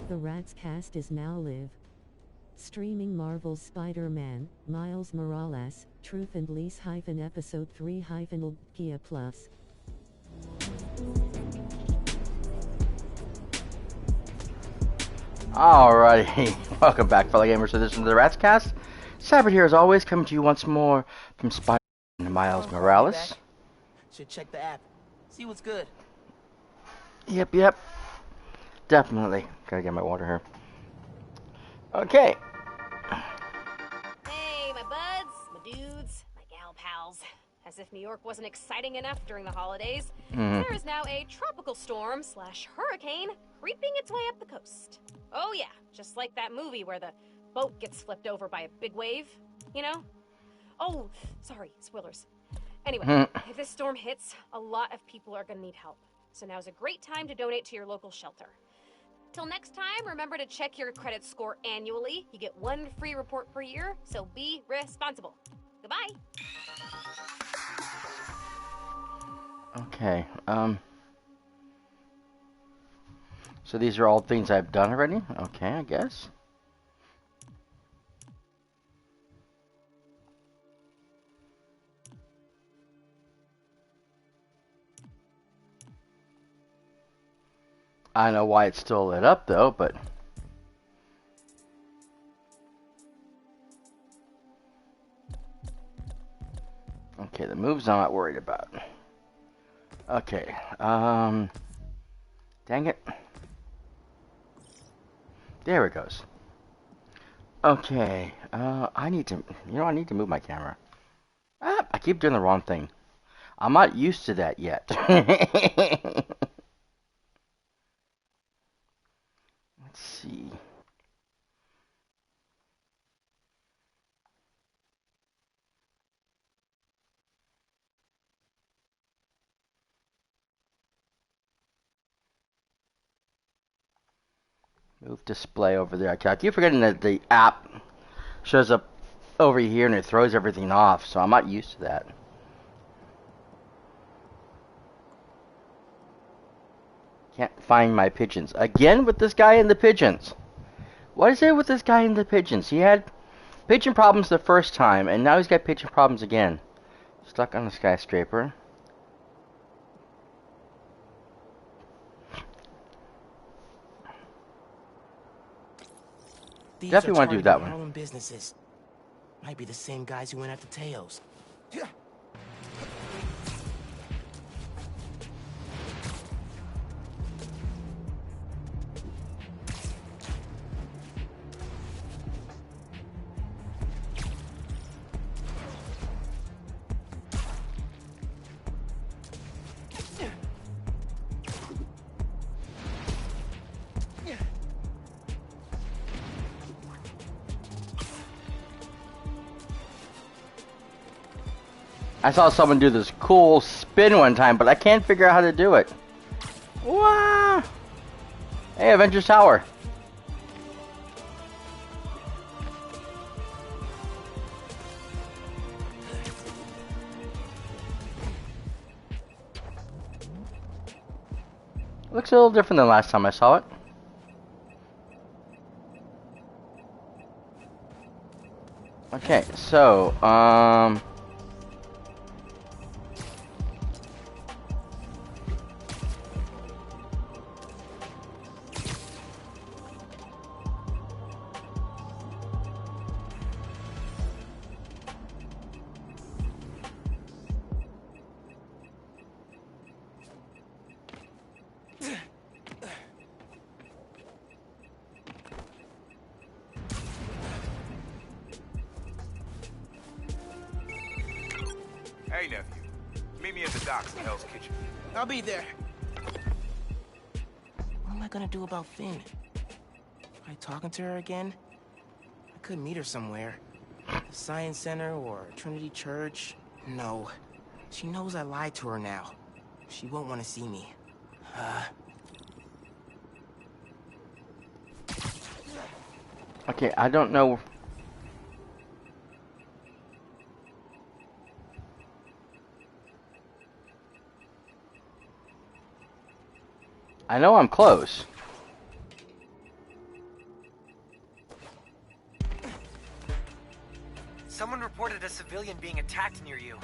The Rats cast is now live. Streaming Marvel's Spider-Man, Miles Morales, Truth and Lease Episode 3 LGBTQIA+. Alrighty, welcome back, fellow gamers, to this is the Rats cast. Cyperrat here, as always, coming to you once more from Spider-Man, Miles Morales. Should check the app, see what's good. Yep. Definitely. Gotta get my water here. Okay. Hey, my buds, my dudes, my gal pals. As if New York wasn't exciting enough during the holidays, there is now a tropical storm / hurricane creeping its way up the coast. Oh yeah, just like that movie where the boat gets flipped over by a big wave, you know? Oh, sorry, spoilers. Anyway, if this storm hits, a lot of people are gonna need help. So now's a great time to donate to your local shelter. Till next time, remember to check your credit score annually. You get 1 free report per year, so be responsible. Goodbye. Okay, so these are all things I've done already? Okay, I guess. I know why it's still lit up, though, but... Okay, the moves I'm not worried about. Okay, dang it. There it goes. Okay, I need to move my camera. Ah, I keep doing the wrong thing. I'm not used to that yet. Let's see. Move display over there. I keep forgetting that the app shows up over here and it throws everything off, so I'm not used to that. Can't find my pigeons. Again with this guy and the pigeons. What is it with this guy and the pigeons? He had pigeon problems the first time, and now he's got pigeon problems again. Stuck on the skyscraper. These Definitely want to do that one. Harlem businesses. Might be the same guys who went after Teos. I saw someone do this cool spin one time, but I can't figure out how to do it. Wow! Hey, Avengers Tower. Looks a little different than last time I saw it. Okay, so, Hey, nephew. Meet me at the docks in Hell's Kitchen. I'll be there. What am I gonna do about Finn? Am I talking to her again? I could meet her somewhere. The Science Center or Trinity Church. No. She knows I lied to her now. She won't want to see me. Okay, I don't know. I know I'm close. Someone reported a civilian being attacked near you.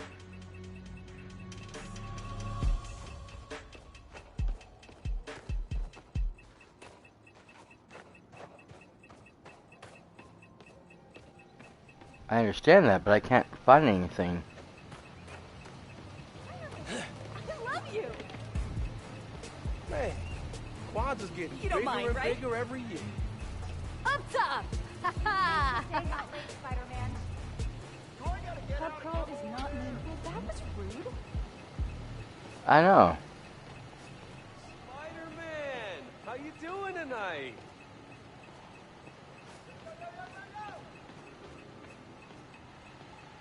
I understand that, but I can't find anything. I love you. Man, quads is getting You don't bigger mind, and right? bigger every year. Up top. Ha ha. Staying out late, Spider-Man. Pub crawl is not mean. Well, that was rude. I know. Spider-Man, how you doing tonight?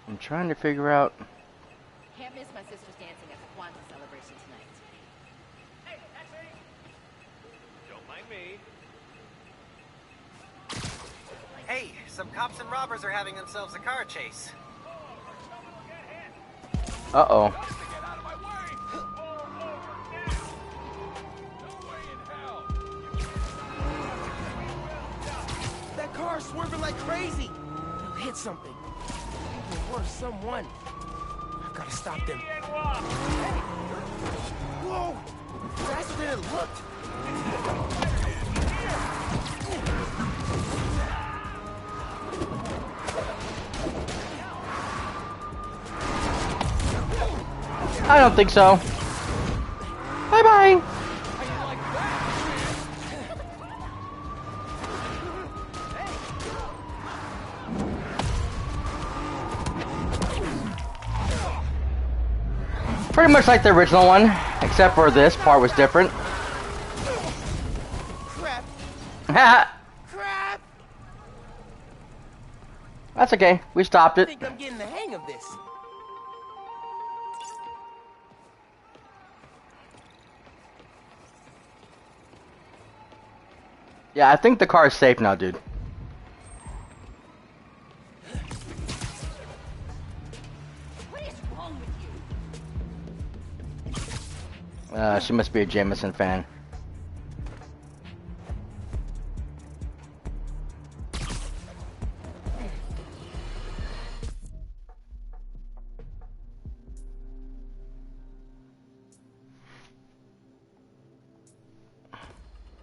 I'm trying to figure out. Can't miss my sister's dancing at the Kwanzaa celebration tonight. Hey, taxi! Don't mind me. Hey, some cops and robbers are having themselves a car chase. Uh-oh. Get out of my way! No way in hell! That car's swerving like crazy. It'll hit something. Or worse, someone. I've got to stop them. Whoa! Faster than it looked. I don't think so. Bye-bye. Pretty much like the original one, except for this part was different. Crap! Haha. Crap! That's okay. We stopped I it. think I'm getting the hang of this. Yeah, I think the car is safe now, dude. What is wrong with you? She must be a Jameson fan.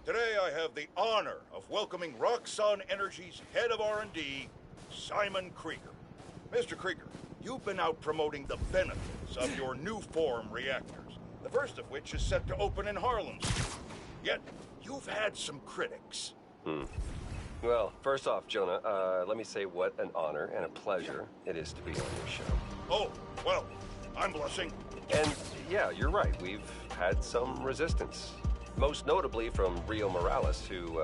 Today I have the honor of welcoming Roxxon Energy's head of R&D, Simon Krieger. Mr. Krieger, you've been out promoting the benefits of your new form reactors, the first of which is set to open in Harlem. Yet, you've had some critics. Well, first off, Jonah, let me say what an honor and a pleasure it is to be on your show. Oh, well, I'm blushing. And yeah, you're right. We've had some resistance. Most notably from Rio Morales, who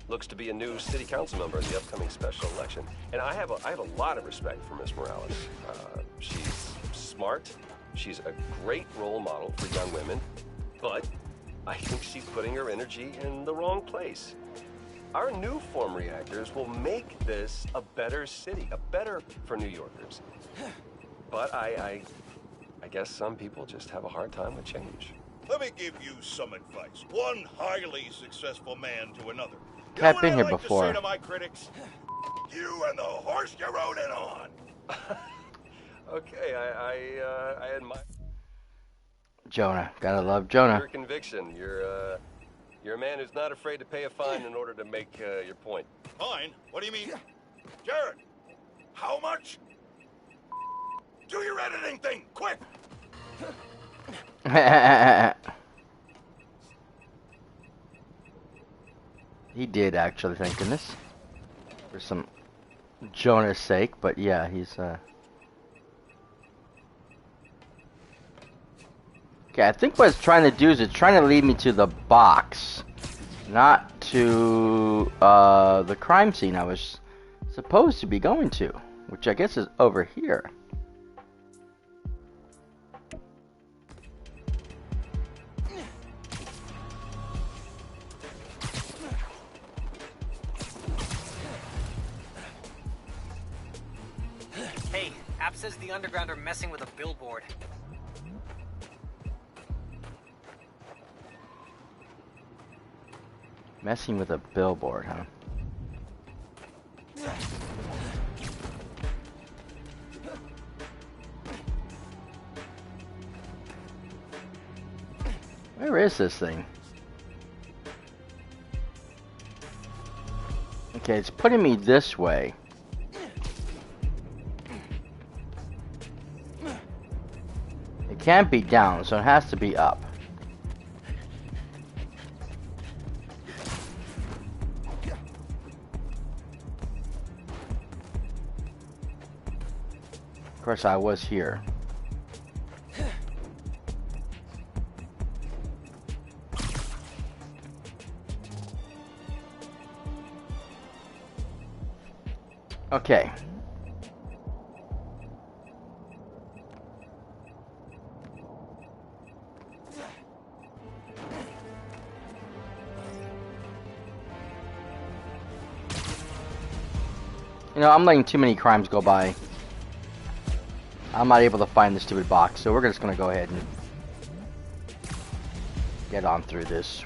looks to be a new city council member in the upcoming special election. And I have a lot of respect for Miss Morales. She's smart. She's a great role model for young women. But I think she's putting her energy in the wrong place. Our new form reactors will make this a better city, a better for New Yorkers. But I guess some people just have a hard time with change. Let me give you some advice. One highly successful man to another. Okay, I've You been know here what I like before. to say to my critics? You and the horse you rode in on. Okay, I admire Jonah. Gotta love Jonah. your conviction. You're a man who's not afraid to pay a fine in order to make your point. Fine? What do you mean? Jared, how much? Do your editing thing, quick! He did actually, thank goodness. For some Jonah's sake, but yeah, he's Okay, I think what it's trying to do is it's trying to lead me to the box, not to the crime scene I was supposed to be going to, which I guess is over here. Hey, App says the underground are messing with a billboard. Messing with a billboard, huh? Where is this thing? Okay, it's putting me this way. It can't be down, so it has to be up. Of course, I was here. Okay. You know, I'm letting too many crimes go by. I'm not able to find the stupid box, so we're just gonna go ahead and get on through this.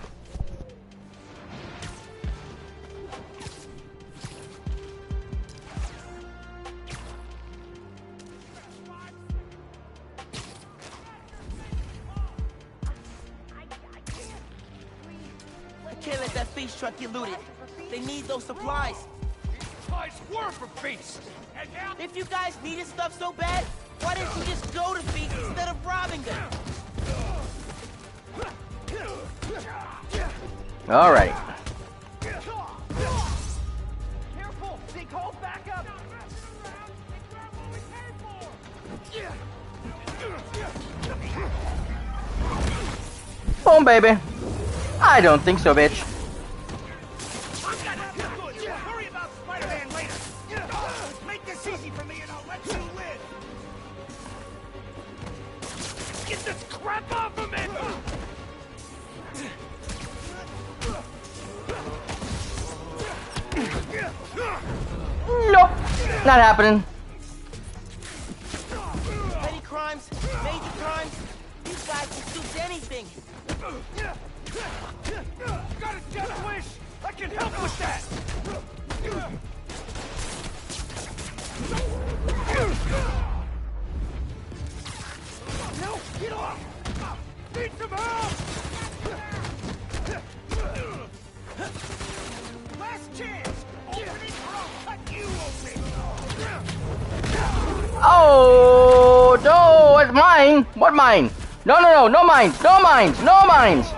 I can't let that feast truck get looted. They need those supplies. Supplies were for feast. If you guys needed stuff so bad, why didn't you just go to feast instead of robbing them? All right. Careful! They called back up! Boom, baby. I don't think so, bitch. Worry about Spider-Man later. Make this easy for me and I'll let you live. Get this crap off of me! Nope. Not happening. Petty crimes, major crimes, these guys can do anything. Got a death wish? I can help with that! No, get off! Need some help! Last chance! Open it or I'll cut you open! Oh, no, it's mine. What mine? No, no, no, no mines, no mines, no mines.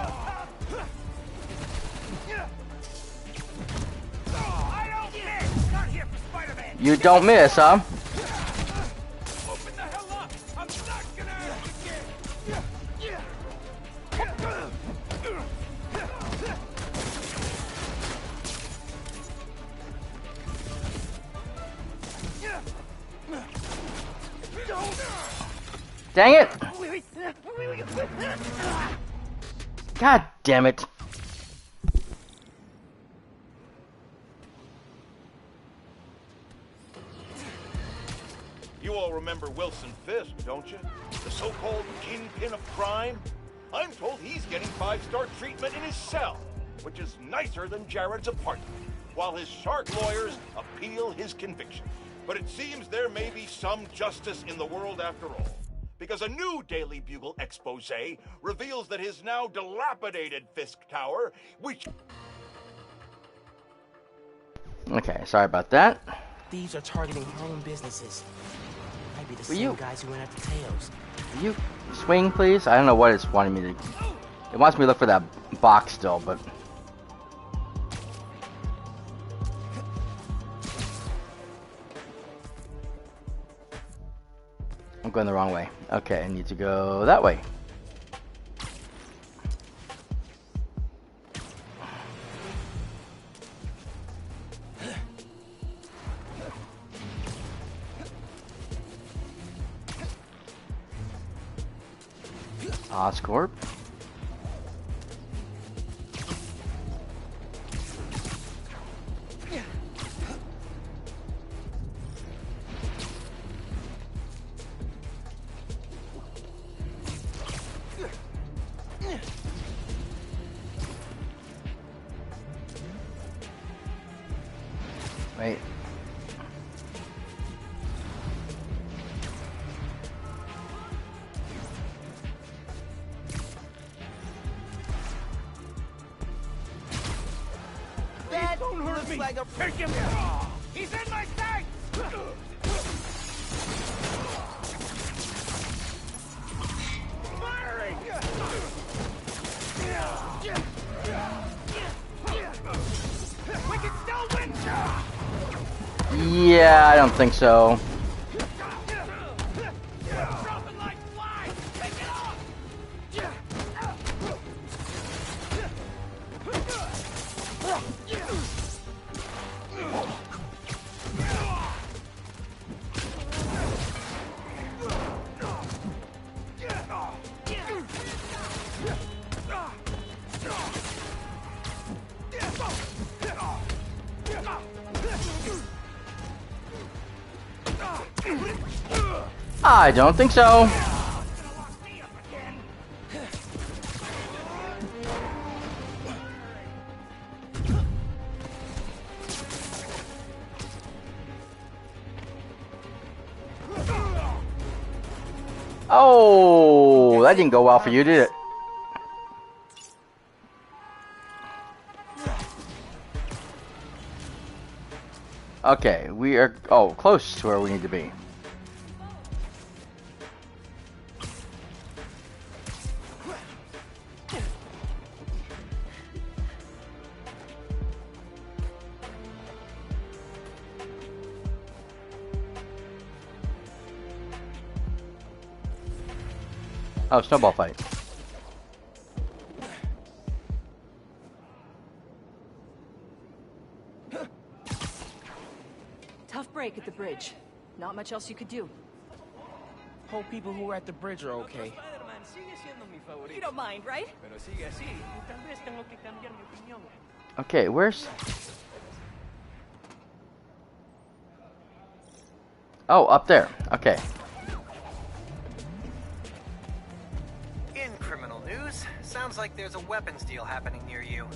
You don't miss, huh? Open the hell up! I'm not gonna ask again! Dang it! God damn it. You all remember Wilson Fisk, don't you? The so-called kingpin of crime? I'm told he's getting 5-star treatment in his cell, which is nicer than Jared's apartment, while his shark lawyers appeal his conviction. But it seems there may be some justice in the world after all, because a new Daily Bugle expose reveals that his now dilapidated Fisk Tower, which... Okay, sorry about that. Thieves are targeting Harlem businesses. Might be the Will same you- guys who went after Tails. Will you swing, please? I don't know what it's wanting me to... It wants me to look for that box still, but... I'm going the wrong way. Okay, I need to go that way. Oscorp. Wait. That looks like a... Take him! He's in my sight! Firing! We can still win! Yeah, I don't think so. Dropping like flies! Take it off! I don't think so. Oh, that didn't go well for you, did it? Okay, we are close to where we need to be. Oh, snowball fight. Tough break at the bridge. Not much else you could do. Hope people who were at the bridge are okay. You don't mind, right? Okay, where's... Oh, up there. Okay. In criminal news, sounds like there's a weapons deal happening near you.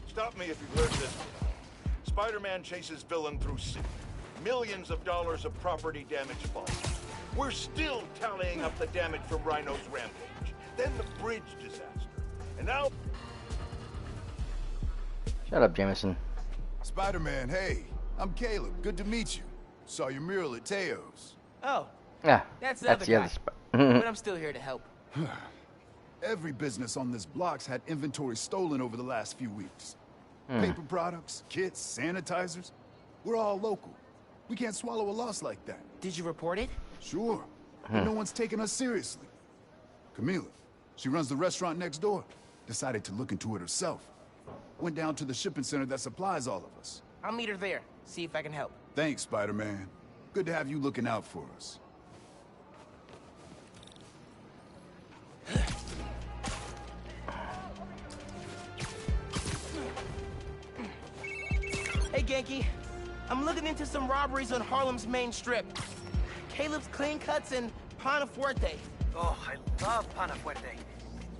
Stop me if you've heard this. Spider-Man chases villain through city. Millions of dollars of property damage fall. We're still tallying up the damage from Rhino's rampage. Then the bridge disaster. And now... Shut up, Jameson. Spider-Man, hey. I'm Caleb. Good to meet you. Saw your mural at Teo's. Oh, Yeah, that's the other guy. Mm-hmm. But I'm still here to help. Every business on this block's had inventory stolen over the last few weeks. Paper products, kits, sanitizers. We're all local. We can't swallow a loss like that. Did you report it? Sure. But no one's taking us seriously. Camila, she runs the restaurant next door. Decided to look into it herself. Went down to the shipping center that supplies all of us. I'll meet her there. See if I can help. Thanks, Spider-Man. Good to have you looking out for us. Hey, Genki. I'm looking into some robberies on Harlem's main strip. Caleb's Clean Cuts and Pana Fuerte. Oh, I love Pana Fuerte.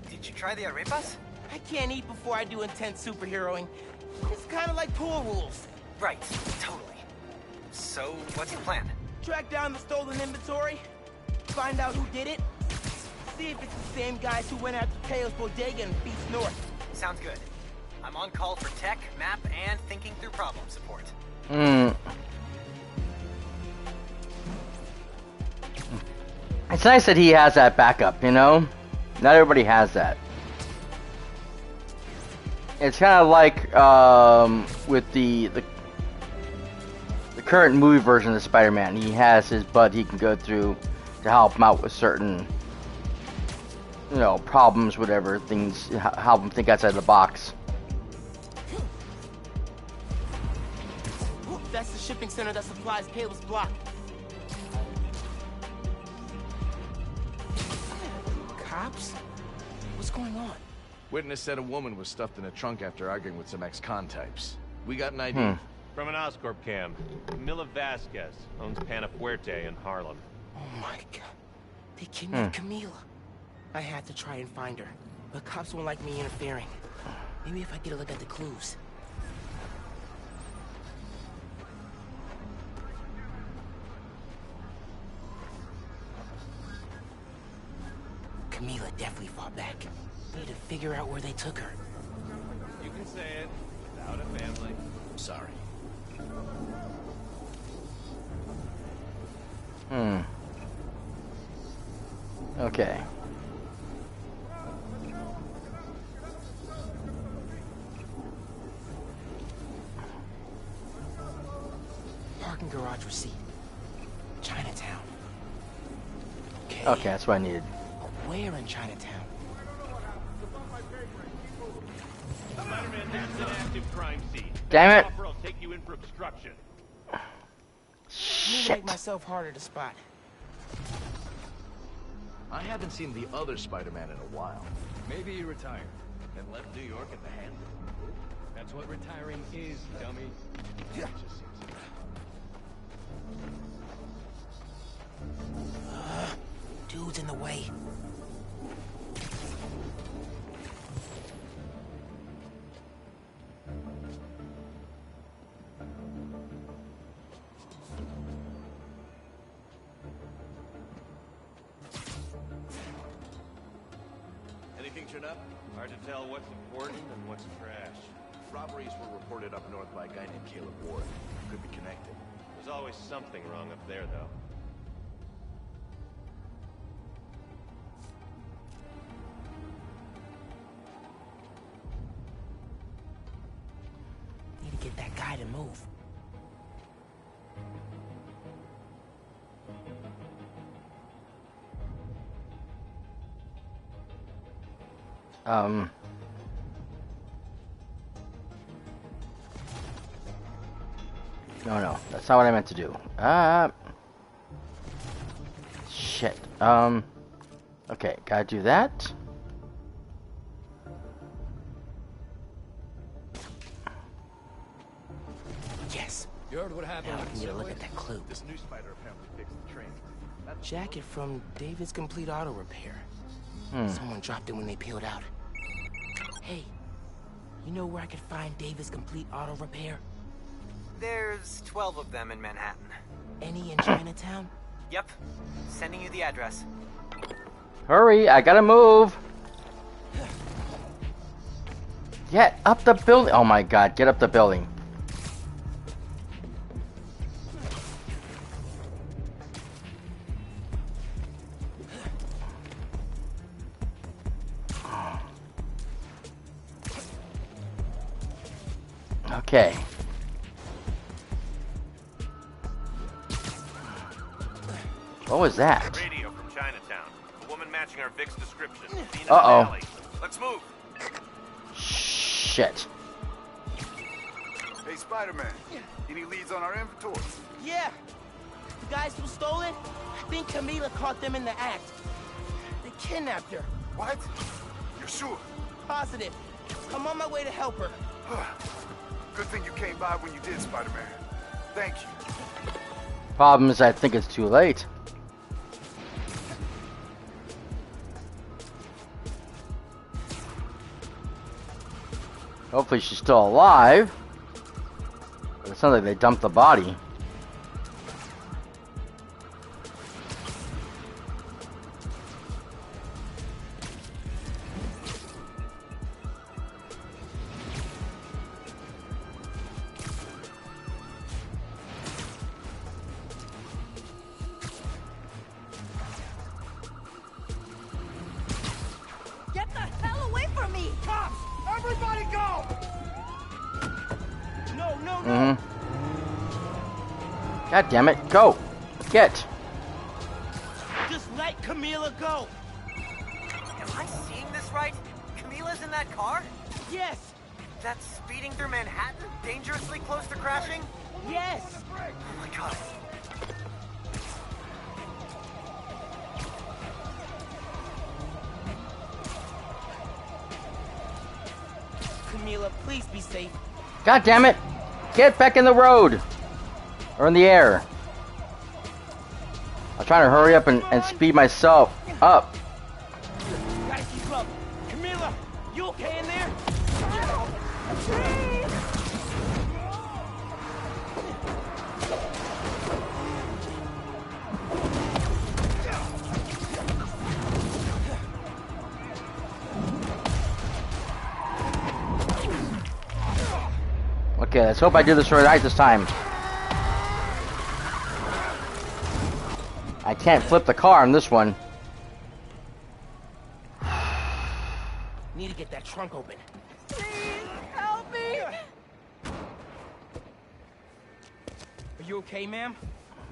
Did you try the arepas? I can't eat before I do intense superheroing. It's kind of like pool rules. Right, totally. So, what's the plan? Track down the stolen inventory, find out who did it, see if it's the same guys who went after Teo's Bodega and Beast North. Sounds good. I'm on call for tech, map, and thinking through problem support. It's nice that he has that backup, you know? Not everybody has that. It's kind of like with the current movie version of Spider-Man. He has his bud he can go through to help him out with certain you know, problems, whatever, things, help them think outside the box. That's the shipping center that supplies Caleb's block. Cops? What's going on? Witness said a woman was stuffed in a trunk after arguing with some ex-con types. We got an ID. From an Oscorp cam. Camila Vasquez owns Panafuerte in Harlem. Oh my god. They kidnapped Camila. I had to try and find her, but cops won't like me interfering. Maybe if I get a look at the clues. Camila definitely fought back. Need to figure out where they took her. You can say it without a family. Sorry. Okay. Parking garage receipt. Chinatown. Okay, that's what I needed. Where in Chinatown? Spider-Man, that's an active crime scene. Damn it! I'll take you in for obstruction. Shit. Make myself harder to spot. I haven't seen the other Spider-Man in a while. Maybe he retired and left New York at the hand. That's what retiring is, dummy. Yeah. Dude's in the way. Anything turn up? Hard to tell what's important and what's trash. Robberies were reported up north by a guy named Caleb Ward. Could be connected. There's always something wrong up there, though. Need to get that guy to move. No, that's not what I meant to do. Shit. Okay, gotta do that. Yes. You heard what happened? Now I can get a look at that clue. This new spider apparently fixed the train. Jacket from David's Complete Auto Repair. Someone dropped it when they peeled out. Hey, you know where I could find David's Complete Auto Repair? There's 12 of them in Manhattan. Any in Chinatown? Yep. Sending you the address. Hurry, I gotta move. Get up the building. Oh my god, get up the building. Okay. What was that? Radio from Chinatown. A woman matching our Vic's description. Uh-oh. Let's move. Shit. Hey, Spider-Man. Any leads on our inventories? Yeah. The guys who stole it, I think Camila caught them in the act. They kidnapped her. What? You're sure? Positive. I'm on my way to help her. Good thing you came by when you did, Spider-Man. Thank you. Problem is, I think it's too late. Hopefully she's still alive. But it sounds like they dumped the body. Get the hell away from me! Cops! Everybody go! No. God damn it, go! Get! Just let Camila go. Am I this right? Camila's in that car? Yes! That's speeding through Manhattan? Dangerously close to crashing? Yes! Oh my god. Camila, please be safe. God damn it! Get back in the road! Or in the air. I'm trying to hurry up and speed myself up. Gotta keep up. Camila, you okay in there? Okay, let's hope I do this right this time. I can't flip the car on this one. Need to get that trunk open. Please, help me! Are you okay, ma'am?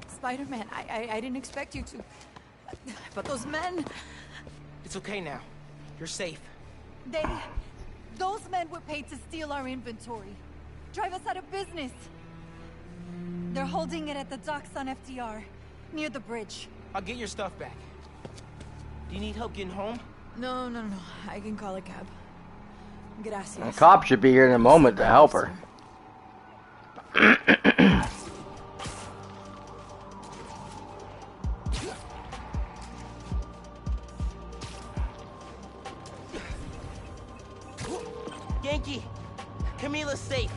Spider-Man, I didn't expect you to. But those men... It's okay now. You're safe. Those men were paid to steal our inventory. Drive us out of business. They're holding it at the docks on FDR, near the bridge. I'll get your stuff back. Do you need help getting home? No. I can call a cab. Gracias. The cop should be here in a moment to help her. Yankee, Camila's safe.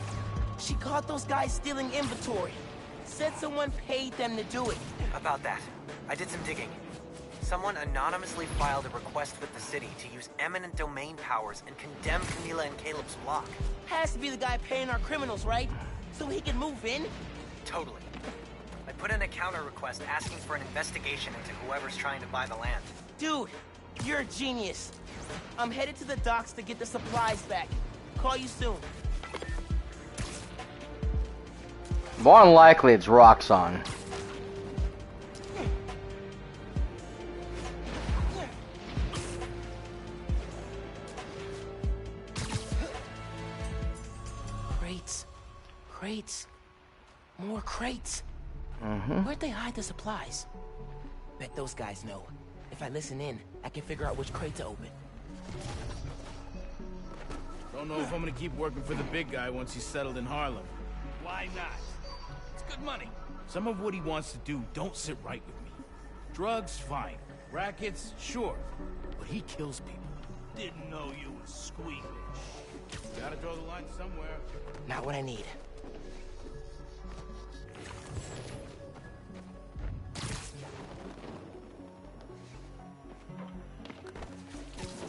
She caught those guys stealing inventory. Said someone paid them to do it. About that, I did some digging. Someone anonymously filed a request with the city to use eminent domain powers and condemn Camila and Caleb's block. Has to be the guy paying our criminals, right? So he can move in? Totally. I put in a counter request asking for an investigation into whoever's trying to buy the land. Dude, you're a genius. I'm headed to the docks to get the supplies back. Call you soon. More than likely, it's Roxxon. Crates. More crates. Where'd they hide the supplies? Bet those guys know. If I listen in, I can figure out which crate to open. Don't know if I'm gonna keep working for the big guy once he's settled in Harlem. Why not? It's good money. Some of what he wants to do don't sit right with me. Drugs, fine. Rackets, sure. But he kills people. Didn't know you was squeamish. Gotta draw the line somewhere. Not what I need.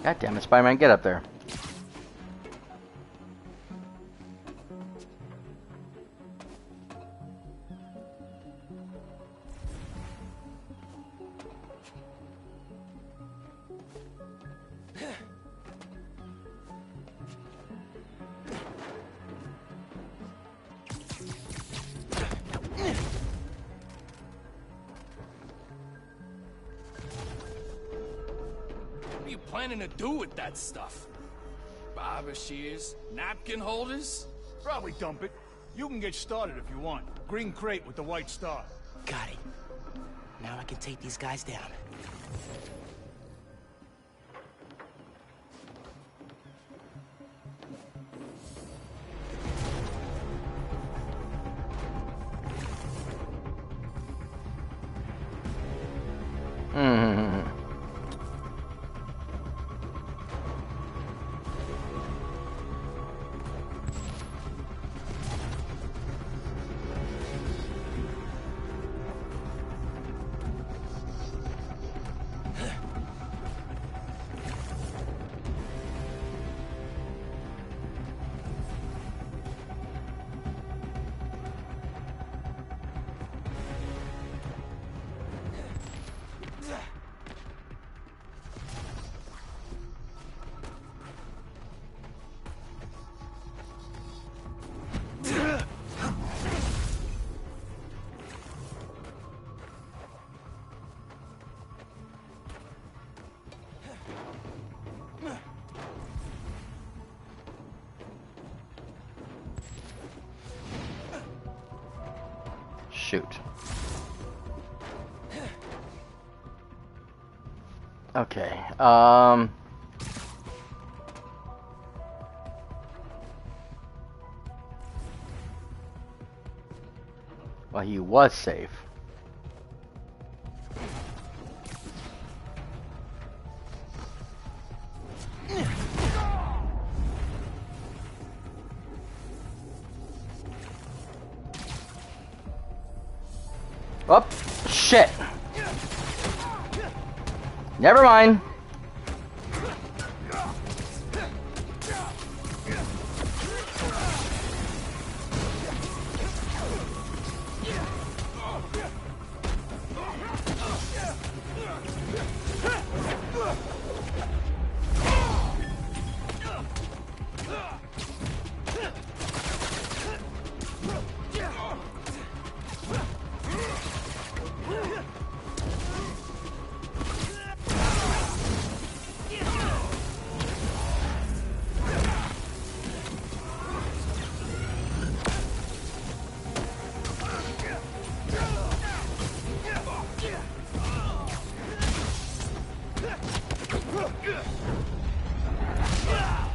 God damn it, Spider-Man, get up there. What are you planning to do with that stuff? Barber shears? Napkin holders? Probably dump it. You can get started if you want. Green crate with the white star. Got it. Now I can take these guys down. shoot. Okay, well, he was safe. Oh, shit. Never mind.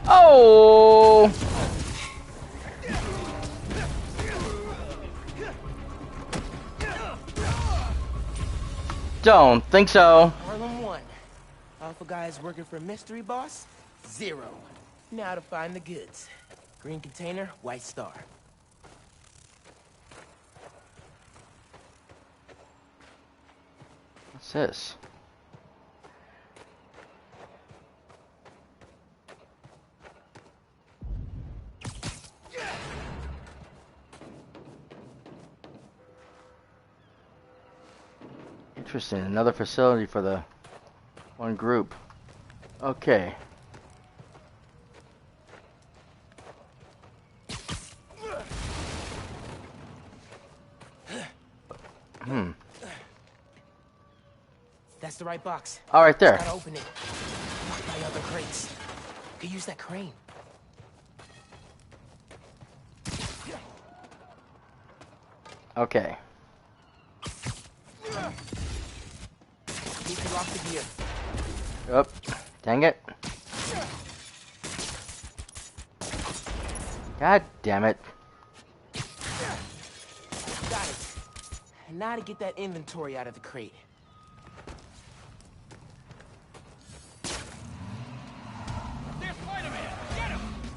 Oh! Don't think so. Harlem 1. Alpha guys working for mystery boss? 0. Now to find the goods. Green container, white star. What's this? Interesting. Another facility for the one group. Okay. That's the right box. Oh, right there. Gotta open it. Locked by other crates. Could use that crane. Okay. Need to lock the gear. Oh, dang it. God damn it. Got it. And now to get that inventory out of the crate.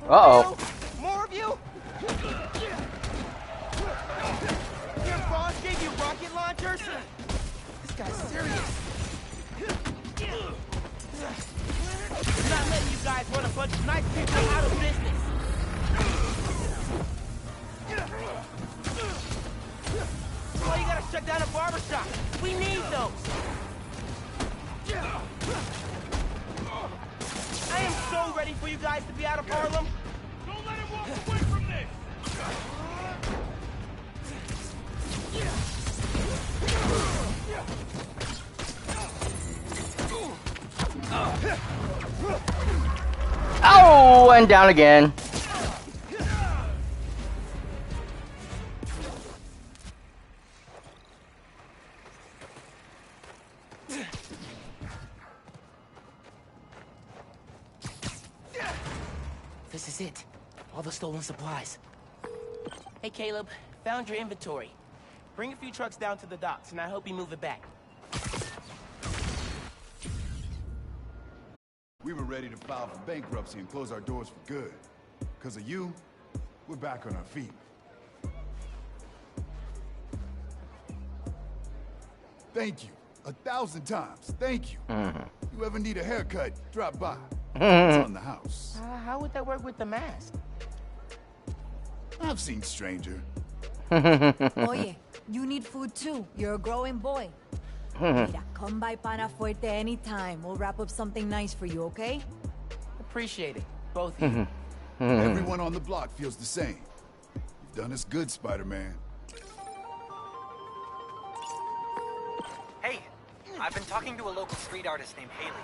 Uh-oh. More of you? Your boss gave you rocket launchers? This guy's serious. I'm not letting you guys run a bunch of nice people out of business. Why you gotta shut down a barbershop? We need those. I am so ready for you guys to be out of Harlem. Don't let him walk away from this! Oh, and down again. This is it. All the stolen supplies. Hey, Caleb. Found your inventory. Bring a few trucks down to the docks, and I hope you move it back. We were ready to file for bankruptcy and close our doors for good. Because of you, we're back on our feet. Thank you. 1,000 times. Thank you. You ever need a haircut, drop by. It's on the house. How would that work with the mask? I've seen stranger. Oye, you need food too. You're a growing boy. Mira, come by Pana Fuerte anytime. We'll wrap up something nice for you, okay? Appreciate it. Both of you. Everyone on the block feels the same. You've done us good, Spider-Man. Hey, I've been talking to a local street artist named Haley.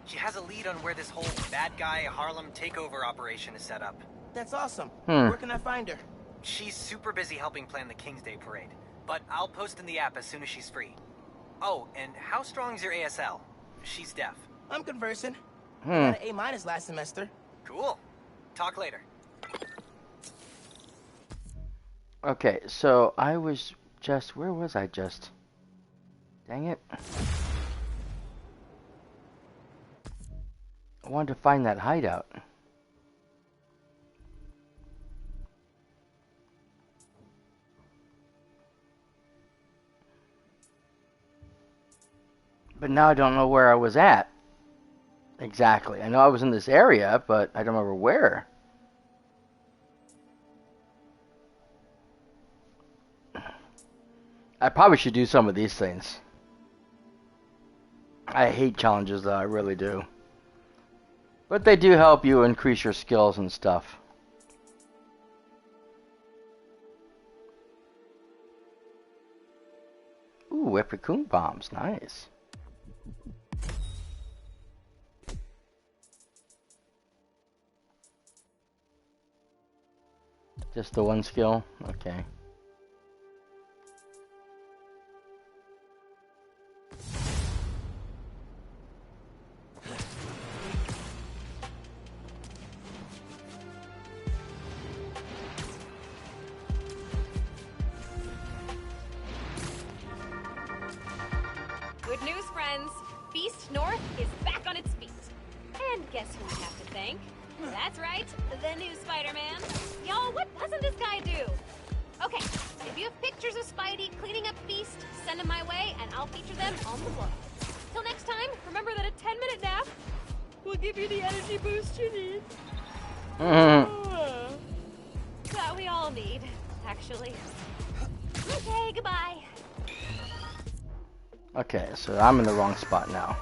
She has a lead on where this whole bad guy Harlem takeover operation is set up. That's awesome. Where can I find her? She's super busy helping plan the King's Day parade. but I'll post in the app as soon as she's free. Oh, and how strong is your ASL? She's deaf. I'm conversing. I got an A- last semester. Cool. Talk later. Okay, so I was just... Where was I just? Dang it. I wanted to find that hideout. But now I don't know where I was at. Exactly. I know I was in this area, but I don't remember where. I probably should do some of these things. I hate challenges, though. I really do. But they do help you increase your skills and stuff. Ooh, Epicoon bombs. Nice. Just the one skill? Okay. Good news, friends. Beast North is back on its feet. And guess who we have to thank? That's right, the new Spider-Man. Y'all, what doesn't this guy do? Okay, if you have pictures of Spidey cleaning up Beast, send them my way, and I'll feature them on the blog. Till next time, remember that a 10-minute nap will give you the energy boost you need. That we all need, actually. Okay, goodbye. Okay, so I'm in the wrong spot now.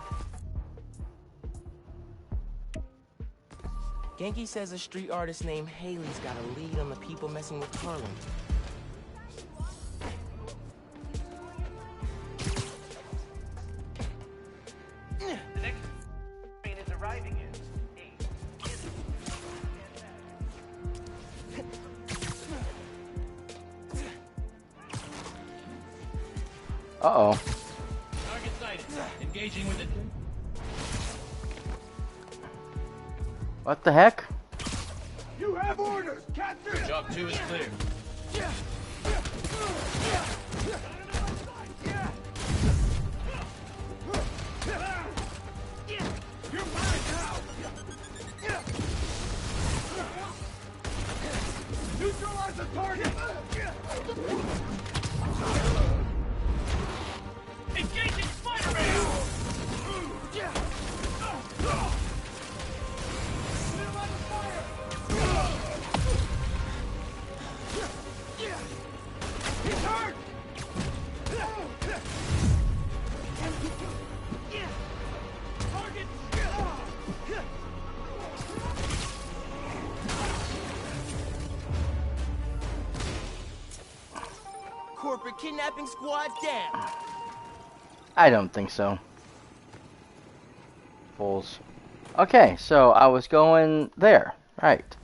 Genki says a street artist named Haley's got a lead on the people messing with Harlem. The next train is arriving in 8. Uh-oh. Target sighted. Engaging with it. What the heck? You have orders, Captain! Job 2 is clear. You're mine now! Neutralize the target! Engaging Spider-Man! He's hurt! Target! Corporate kidnapping squad down. I don't think so. Fools. Okay, so I was going there. Right.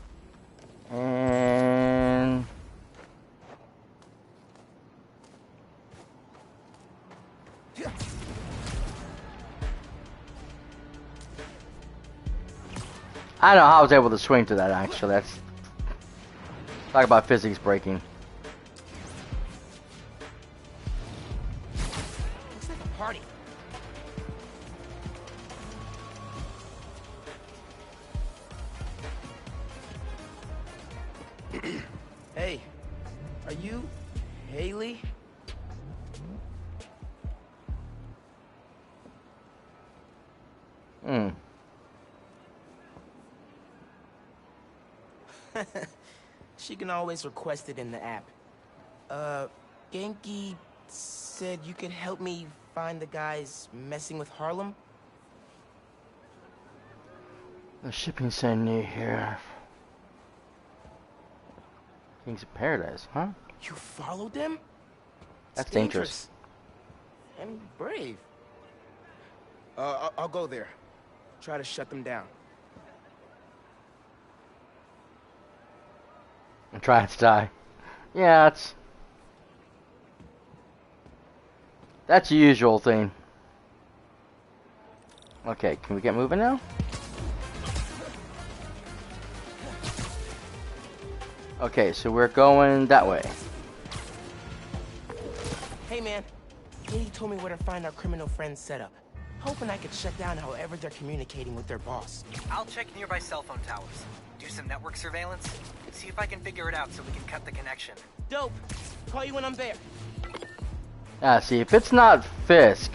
And... I don't know how I was able to swing to that, actually. That's... Talk about physics breaking. Looks like a party. Hey, are you Haley? Hmm. She can always request it in the app. Genki said you could help me find the guys messing with Harlem? The shipping center near here. Kings of Paradise, huh? You followed them? That's It's dangerous. And brave. I'll go there. Try to shut them down. And try to die. Yeah, that's... That's the usual thing. Okay, can we get moving now? Okay, so we're going that way. Hey man, Katie told me where to find our criminal friends' setup. Hoping I could shut down however they're communicating with their boss. I'll check nearby cell phone towers, do some network surveillance, see if I can figure it out so we can cut the connection. Dope. Call you when I'm there. Ah, see, if it's not Fisk.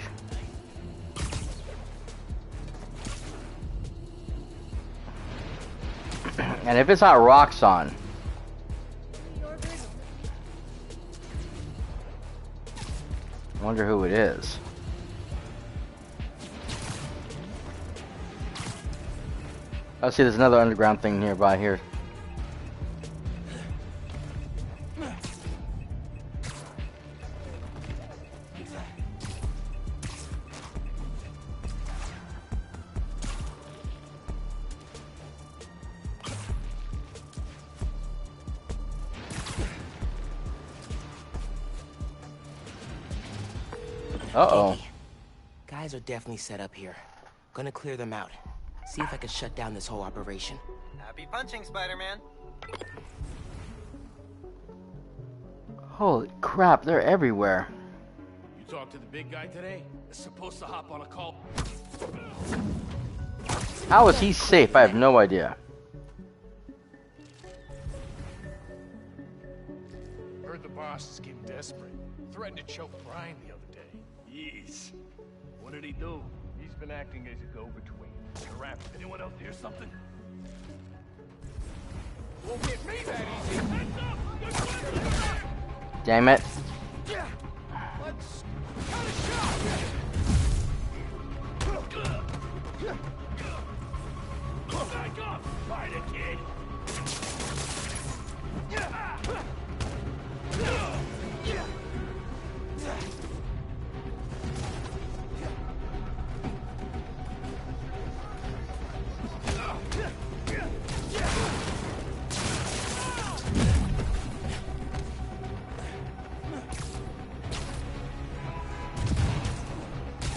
And if it's not Roxxon. I wonder who it is. Oh, see, there's another underground thing nearby here. Uh-oh. Guys are definitely set up here. Gonna clear them out. See if I can shut down this whole operation. Happy punching, Spider-Man. Holy crap, they're everywhere. You talked to the big guy today? They're supposed to hop on a call. How is he safe? I have no idea. Heard the boss is getting desperate. Threatened to choke Brian the other day. Jeez. What did he do? He's been acting as a go-between. Rap. Anyone else hear something? Won't get me that easy. Damn it. Let's cut a shot. Back up. Fight it, kid.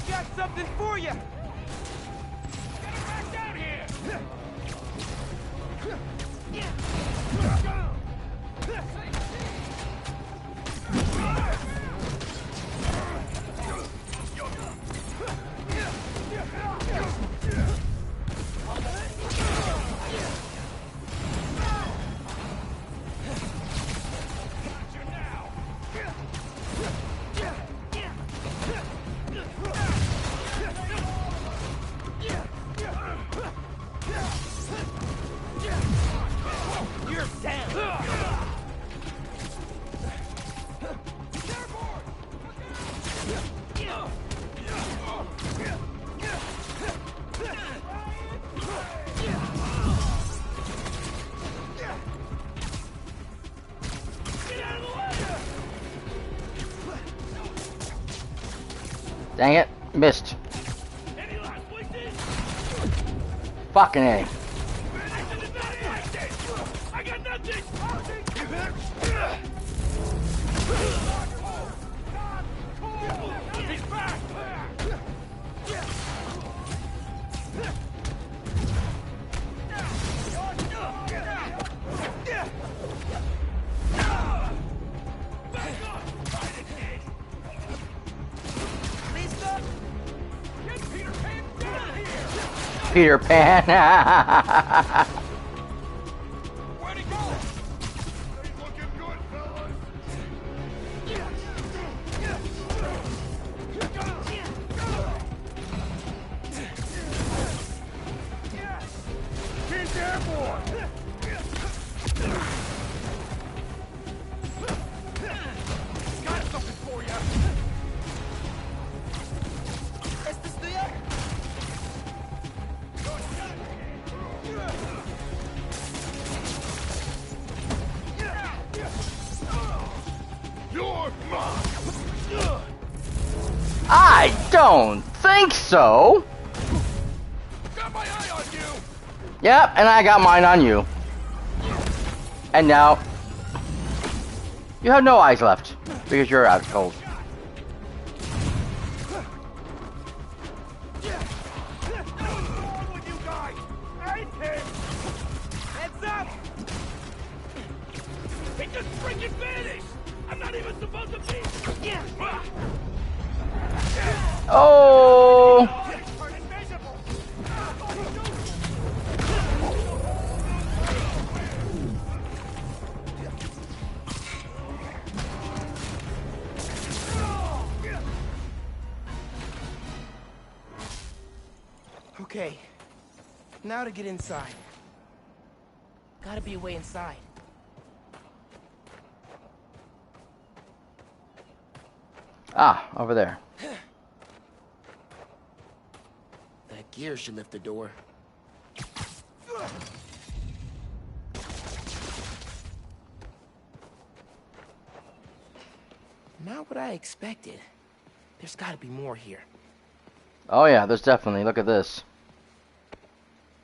Got something for you! Get him back down here! You're down! Dang it, missed. Fucking A. I got nothing! He's back! Peter Pan. Where'd he go? Ain't looking good, fellas. He's airborne. Got something for you. ¿Esto es tuyo? You're mine. I don't think so. Got my eye on you. Yep, and I got mine on you. And now you have no eyes left because you're out cold. freaking vanished! I'm not even supposed to be. Yeah. Oh! Okay. Now to get inside. Gotta be a way inside. Ah, over there. That gear should lift the door. Not what I expected. There's gotta be more here. Oh yeah, there's definitely. Look at this.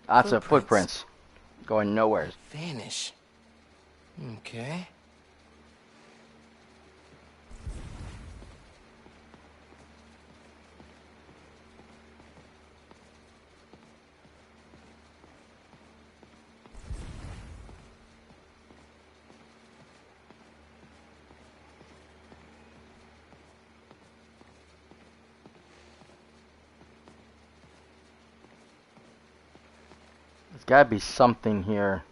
Lots of footprints. Going nowhere. Vanish. Okay. There's gotta be something here.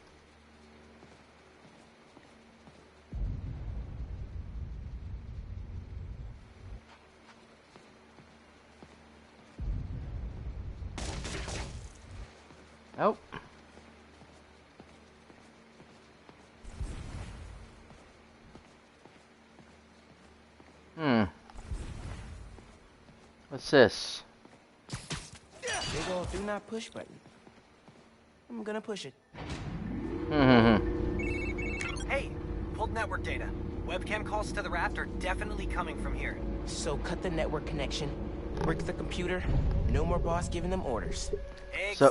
Nope. What's this? Big ol' do not push button. I'm gonna push it. Hey, pulled network data. Webcam calls to the raft are definitely coming from here. So cut the network connection, brick the computer, no more boss giving them orders. So,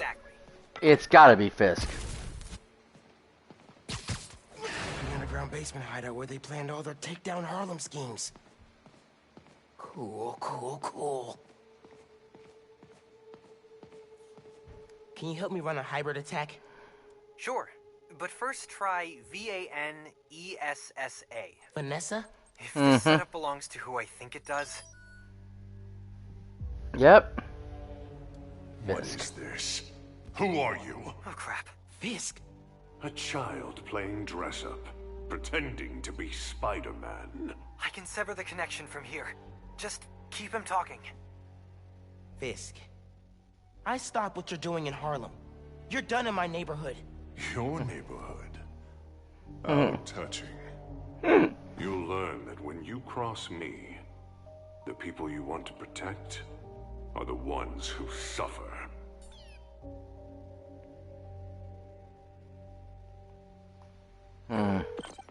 it's gotta be Fisk. An underground basement hideout where they planned all their takedown Harlem schemes. Cool, cool, cool. Can you help me run a hybrid attack? Sure, but first try VANESSA. Vanessa? If this setup belongs to who I think it does. Yep. What is this? Who are you? Oh crap. Fisk. A child playing dress-up, pretending to be Spider-Man. I can sever the connection from here. Just keep him talking. Fisk. I stop what you're doing in Harlem. You're done in my neighborhood. Your neighborhood? How touching. You'll learn that when you cross me, the people you want to protect are the ones who suffer.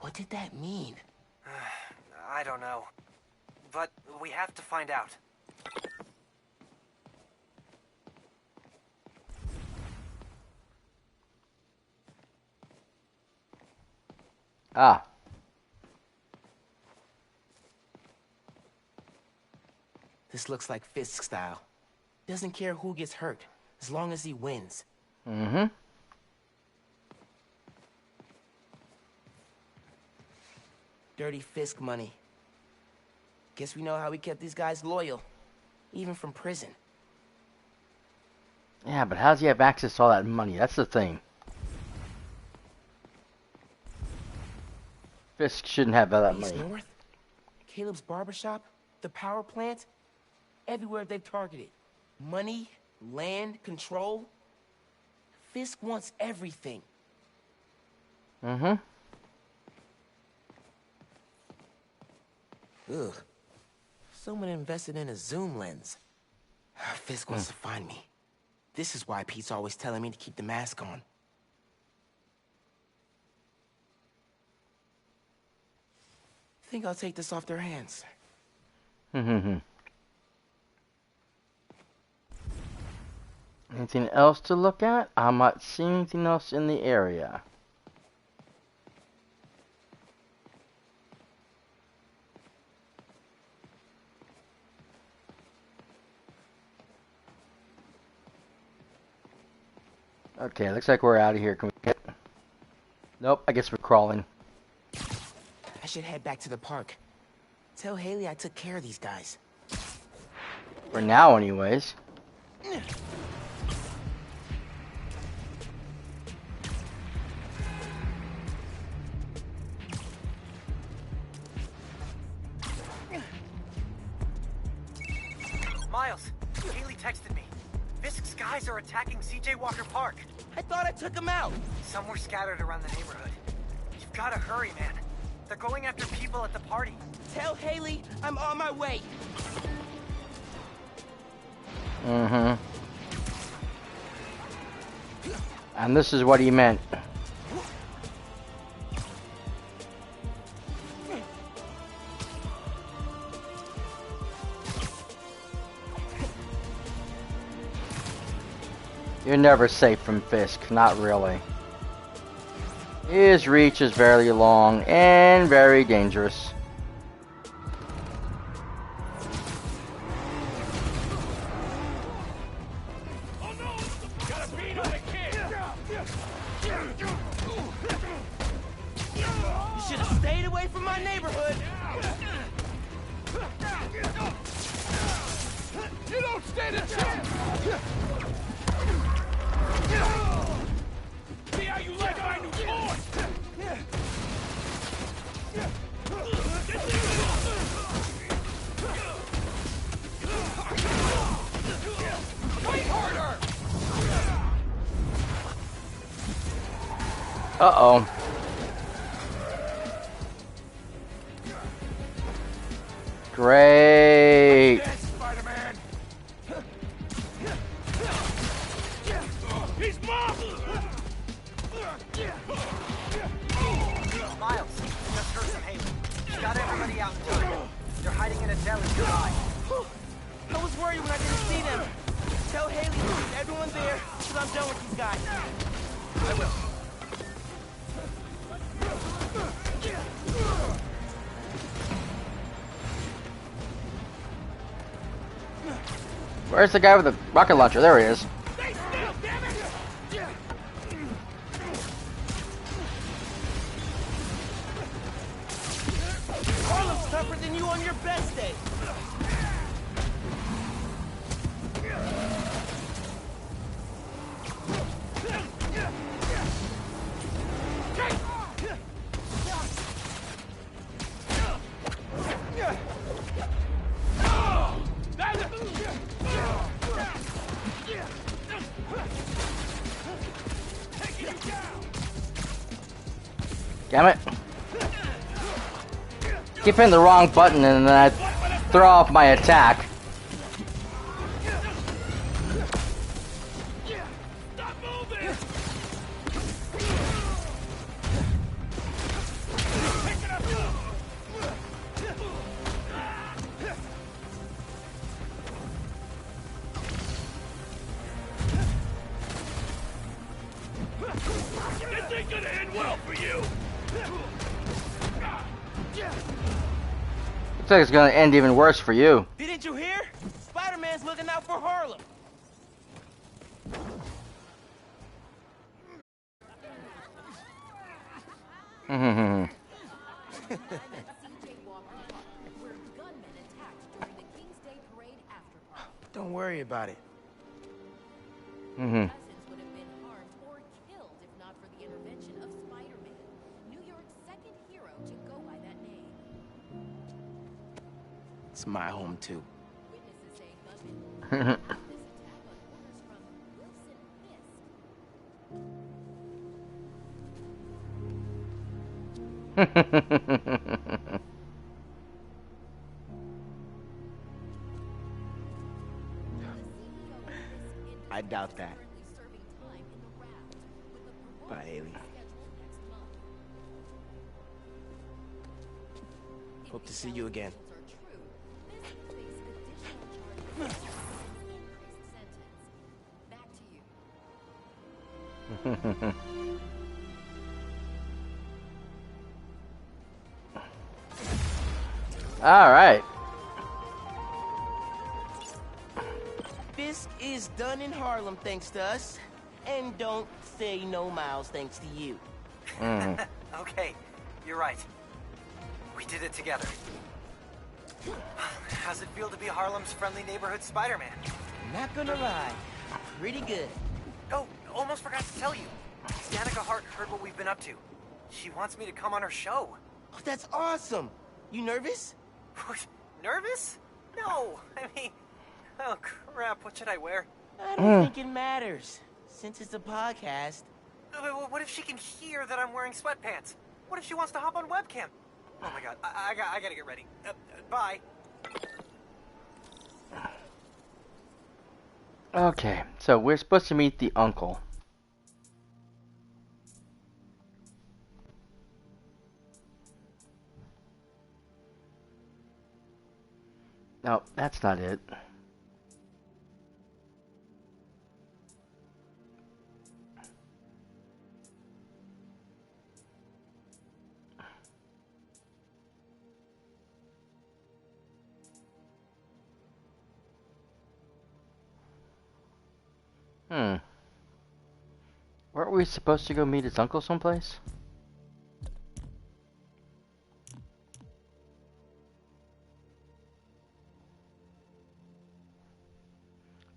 What did that mean? I don't know. But we have to find out. Ah. This looks like Fisk style. Doesn't care who gets hurt, as long as he wins. Dirty Fisk money. Guess we know how we kept these guys loyal, even from prison. Yeah, but how does he have access to all that money? That's the thing. Fisk shouldn't have all that East money. North, Caleb's barbershop, the power plant, everywhere they've targeted. Money, land, control. Fisk wants everything. Ugh. Someone invested in a zoom lens. Fisk wants to find me. This is why Pete's always telling me to keep the mask on. Think I'll take this off their hands. Anything else to look at? I'm not seeing anything else in the area. Okay, looks like we're out of here. Can we get... Nope, I guess we're crawling. should head back to the park. Tell Haley I took care of these guys. For now, anyways. Miles, Haley texted me. Fisk's guys are attacking CJ Walker Park. I thought I took them out. Some were scattered around the neighborhood. You've gotta hurry, man. They're going after people at the party. Tell Haley I'm on my way. Mm-hmm. And this is what he meant. You're never safe from Fisk, not really. His reach is very long and very dangerous. You should have stayed away from my neighborhood. You don't stand a chance! See how you like my new toy? Fight harder! Uh-oh. Great. Spider-Man! He's mobbed! Miles, just heard from Haley. She got everybody out in time. They're hiding in a deli nearby. I was worried when I didn't see them. Tell Haley to keep everyone there till I'm done with these guys. I will. Where's the guy with the rocket launcher? There he is. Harlem's tougher than you on your best day. Damn it. Keep hitting the wrong button and then I throw off my attack. This ain't gonna end well for you! Looks like it's gonna end even worse for you. Didn't you hear? Spider-Man's looking out for Harlem. Don't worry about it. It's my home too. I doubt that. Bye, Haley. Hope to see you again. All right. Fisk is done in Harlem thanks to us. And don't say no Miles thanks to you. Okay, you're right. We did it together. How's it feel to be Harlem's friendly neighborhood Spider-Man? Not gonna lie, pretty good. Oh, almost forgot to tell you. Danica Hart heard what we've been up to. She wants me to come on her show. Oh, that's awesome. You nervous? Nervous? No, I mean... Oh, crap, what should I wear? I don't think it matters, since it's a podcast. What if she can hear that I'm wearing sweatpants? What if she wants to hop on webcam? Oh my god, I gotta get ready. Bye. Okay, so we're supposed to meet the uncle. No, that's not it. Weren't we supposed to go meet his uncle someplace?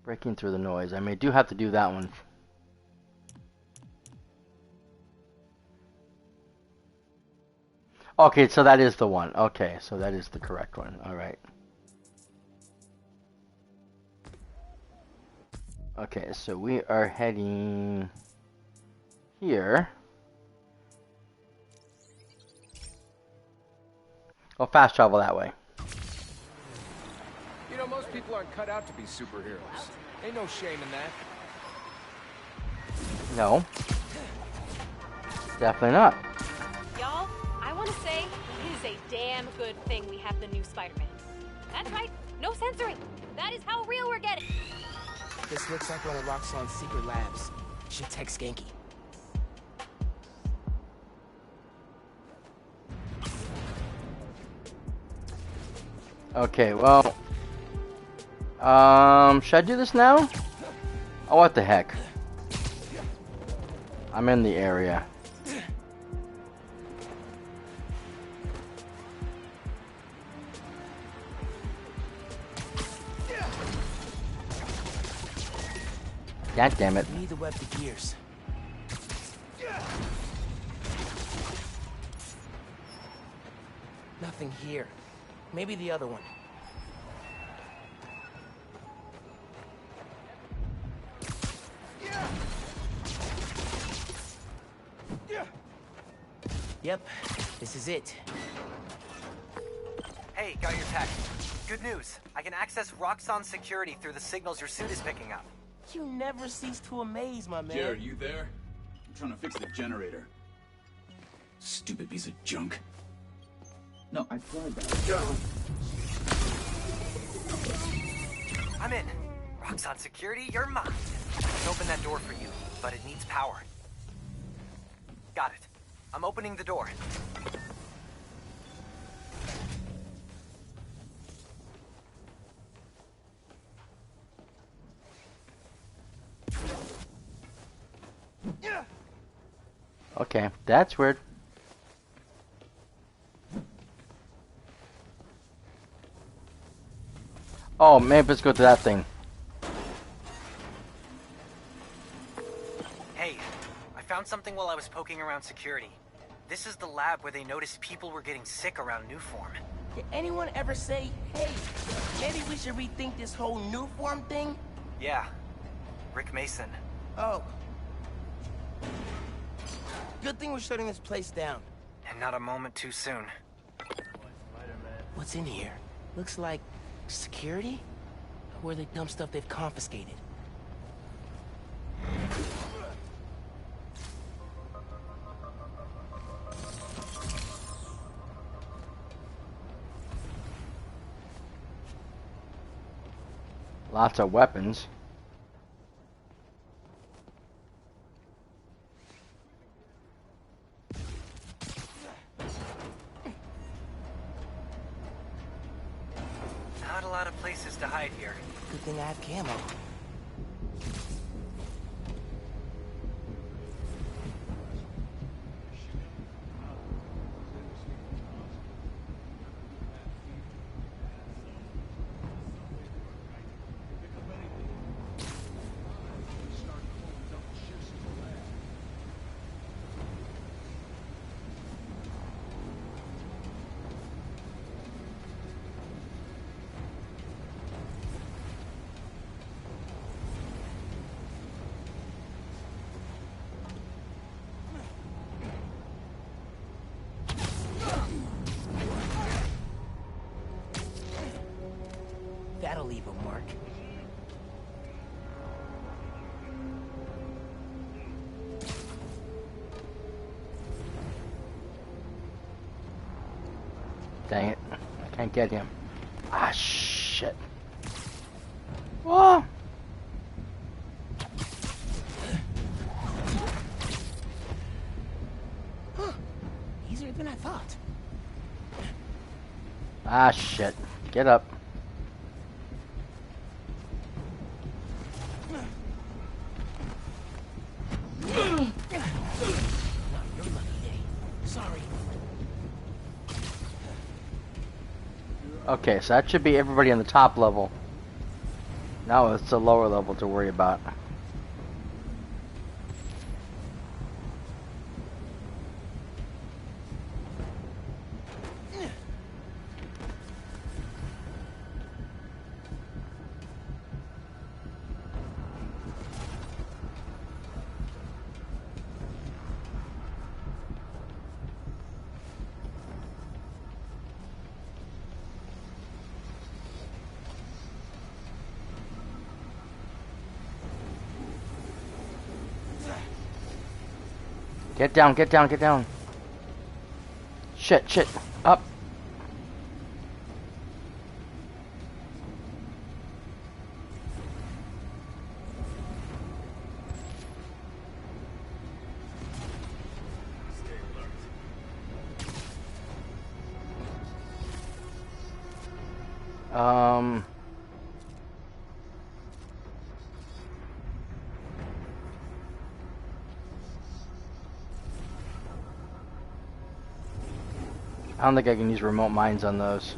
Breaking through the noise. I do have to do that one. Okay, so that is the one. Okay, so that is the correct one. Alright. Okay, so we are heading here. Oh, fast travel that way. You know, most people aren't cut out to be superheroes. Ain't no shame in that. No. Definitely not. Y'all, I want to say it is a damn good thing we have the new Spider-Man. That's right, no censoring. That is how real we're getting. This looks like one of Roxxon's secret labs. Should text Genki. Okay, well, should I do this now? Oh, what the heck? I'm in the area. God damn it. We need to web the gears. Nothing here. Maybe the other one. Yep, this is it. Hey, got your text. Good news. I can access Roxxon security through the signals your suit is picking up. You never cease to amaze, my man. Jared, you there? I'm trying to fix the generator. Stupid piece of junk. No, I tried that. I'm in. Roxxon security, you're mine. I can open that door for you, but it needs power. Got it. I'm opening the door. Okay, that's weird. Oh, maybe let's go to that thing. Hey, I found something while I was poking around security. This is the lab where they noticed people were getting sick around Newform. Did anyone ever say, hey, maybe we should rethink this whole new form thing? Yeah. Rick Mason. Oh. Good thing we're shutting this place down. And not a moment too soon. What's in here? Looks like security? Or they dump stuff they've confiscated. Lots of weapons. Not a lot of places to hide here. Good thing I have camo. That'll leave a mark. Dang it. I can't get him. Ah, shit. Whoa! Huh. Easier than I thought. Ah, shit. Get up. Not your lucky day. Sorry. Okay, so that should be everybody on the top level. Now it's the lower level to worry about. Get down, get down, get down. Shit, shit. Up. I don't think I can use remote mines on those.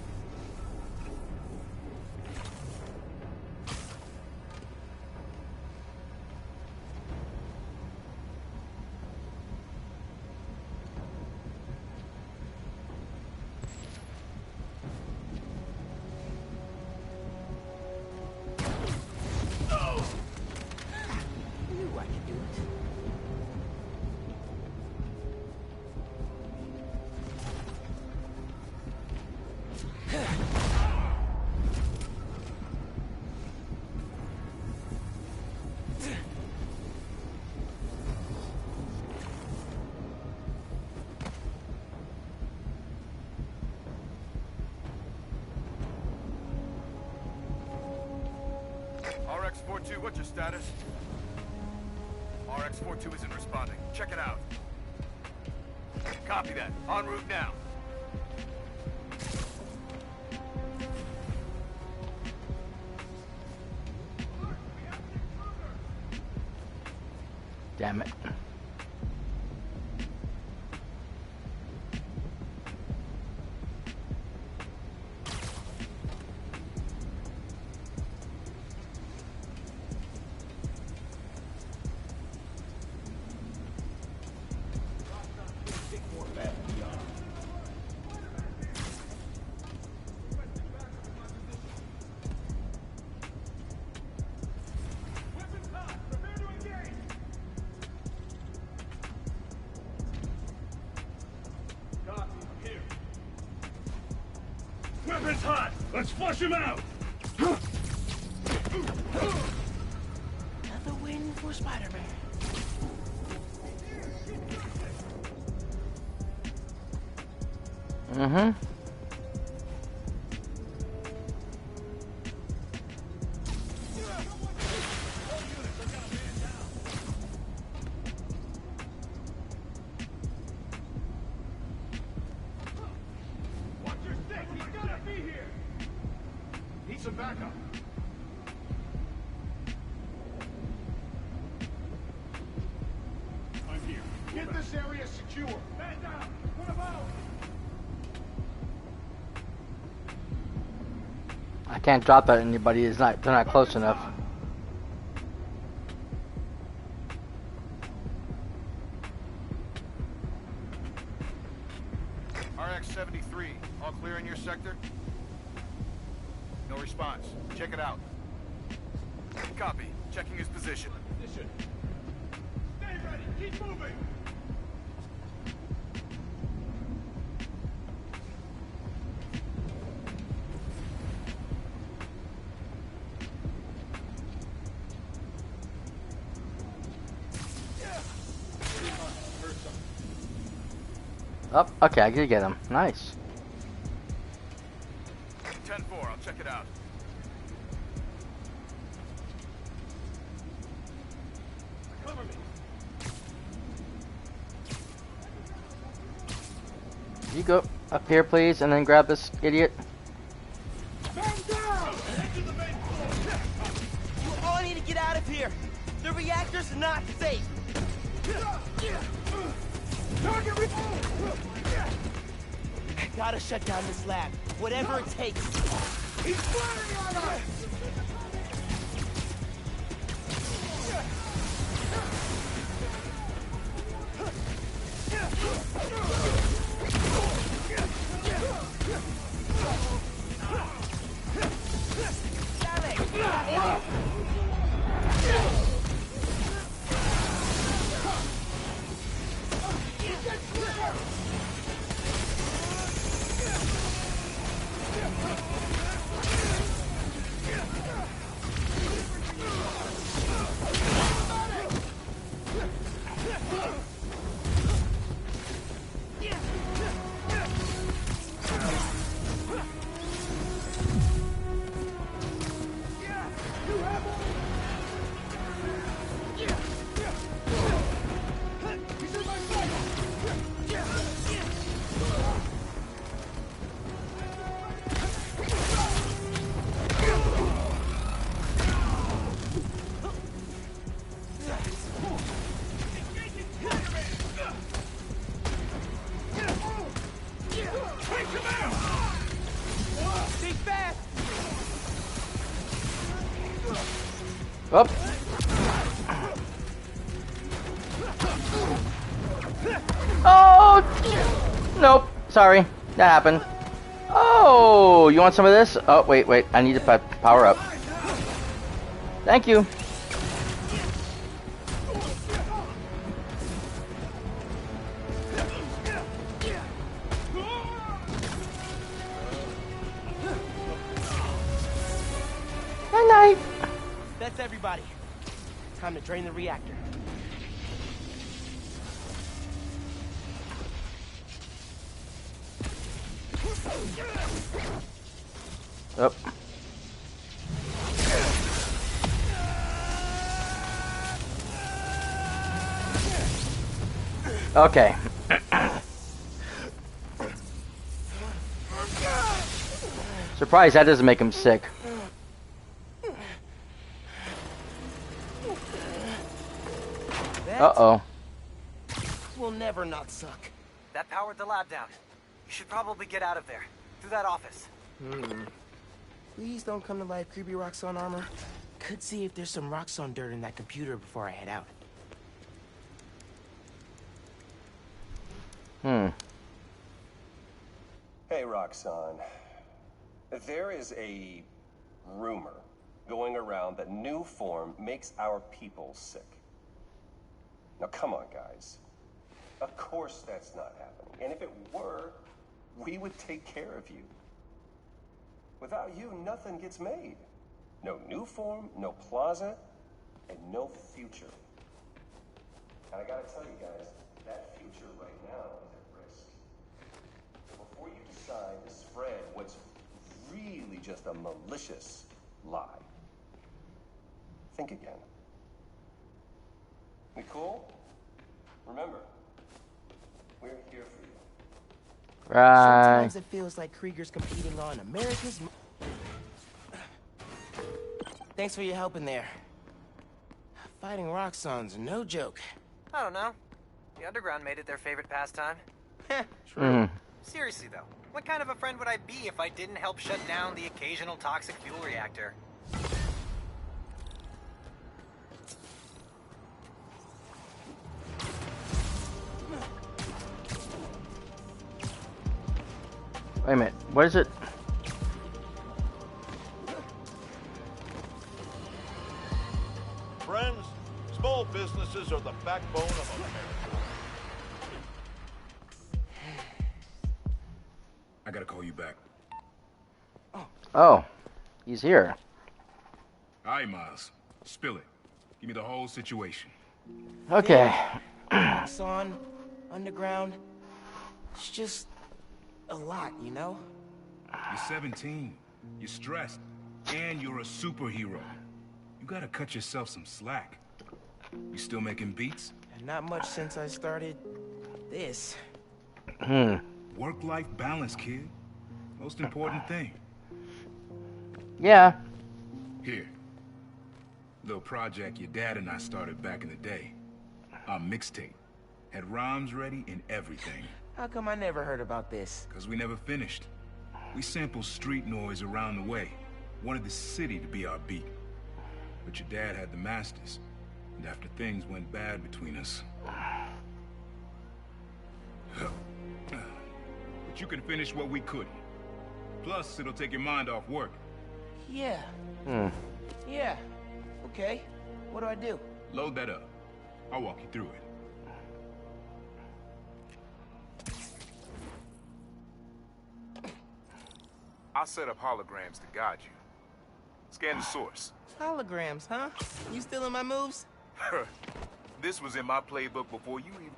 RX-42, what's your status? RX-42 isn't responding. Check it out. Copy that. En route now. Damn it. Weapons hot! Let's flush him out! Another win for Spider-Man. Mm-hmm. Some backup. I'm here. Get this area secure. Man down. What about? I can't drop that at anybody. They're not close enough. RX-73, all clear in your sector? No response. Check it out. Copy. Checking his position. Stay ready. Keep moving. Oh, okay, I did get him. Nice. 10-4, I'll check it out. Cover me. You go up here, please, and then grab this idiot. Man down! You all need to get out of here. The reactor's not safe. Gotta shut down this lab, whatever it takes. He's firing on us! Up. Oh! Nope. Sorry. That happened. Oh! You want some of this? Oh, wait. I need to power up. Thank you. Good night. That's everybody. Time to drain the reactor. Up. Okay. Surprised that doesn't make him sick. Uh-oh. We'll never not suck. That powered the lab down. You should probably get out of there. Through that office. Please don't come to life, creepy Roxxon armor. Could see if there's some Roxxon dirt in that computer before I head out. Hey, Roxxon. There is a rumor going around that new form makes our people sick. Now, come on, guys. Of course that's not happening. And if it were, we would take care of you. Without you, nothing gets made. No new form, no plaza, and no future. And I gotta tell you guys, that future right now is at risk. Before you decide to spread what's really just a malicious lie, think again. We cool? Remember, we're here for you. Right. Sometimes it feels like Krieger's competing on America's... Thanks for your help in there. Fighting Roxxon's no joke. I don't know. The underground made it their favorite pastime. True. Seriously, though, what kind of a friend would I be if I didn't help shut down the occasional toxic fuel reactor? Wait a minute. What is it? Friends, small businesses are the backbone of America. I gotta call you back. Oh, he's here. All right, Miles. Spill it. Give me the whole situation. Okay. Roxxon, underground. It's just a lot, you know? You're 17. You're stressed. And you're a superhero. You gotta cut yourself some slack. You still making beats? Not much since I started this. Work-life balance, kid. Most important thing. Yeah. Here. Little project your dad and I started back in the day. Our mixtape. Had rhymes ready and everything. How come I never heard about this? Because we never finished. We sampled street noise around the way. Wanted the city to be our beat. But your dad had the masters. And after things went bad between us... But you can finish what we couldn't. Plus, it'll take your mind off work. Yeah. Yeah. Okay. What do I do? Load that up. I'll walk you through it. I'll set up holograms to guide you. Scan the source. Holograms, huh? You stealing my moves? This was in my playbook before you even...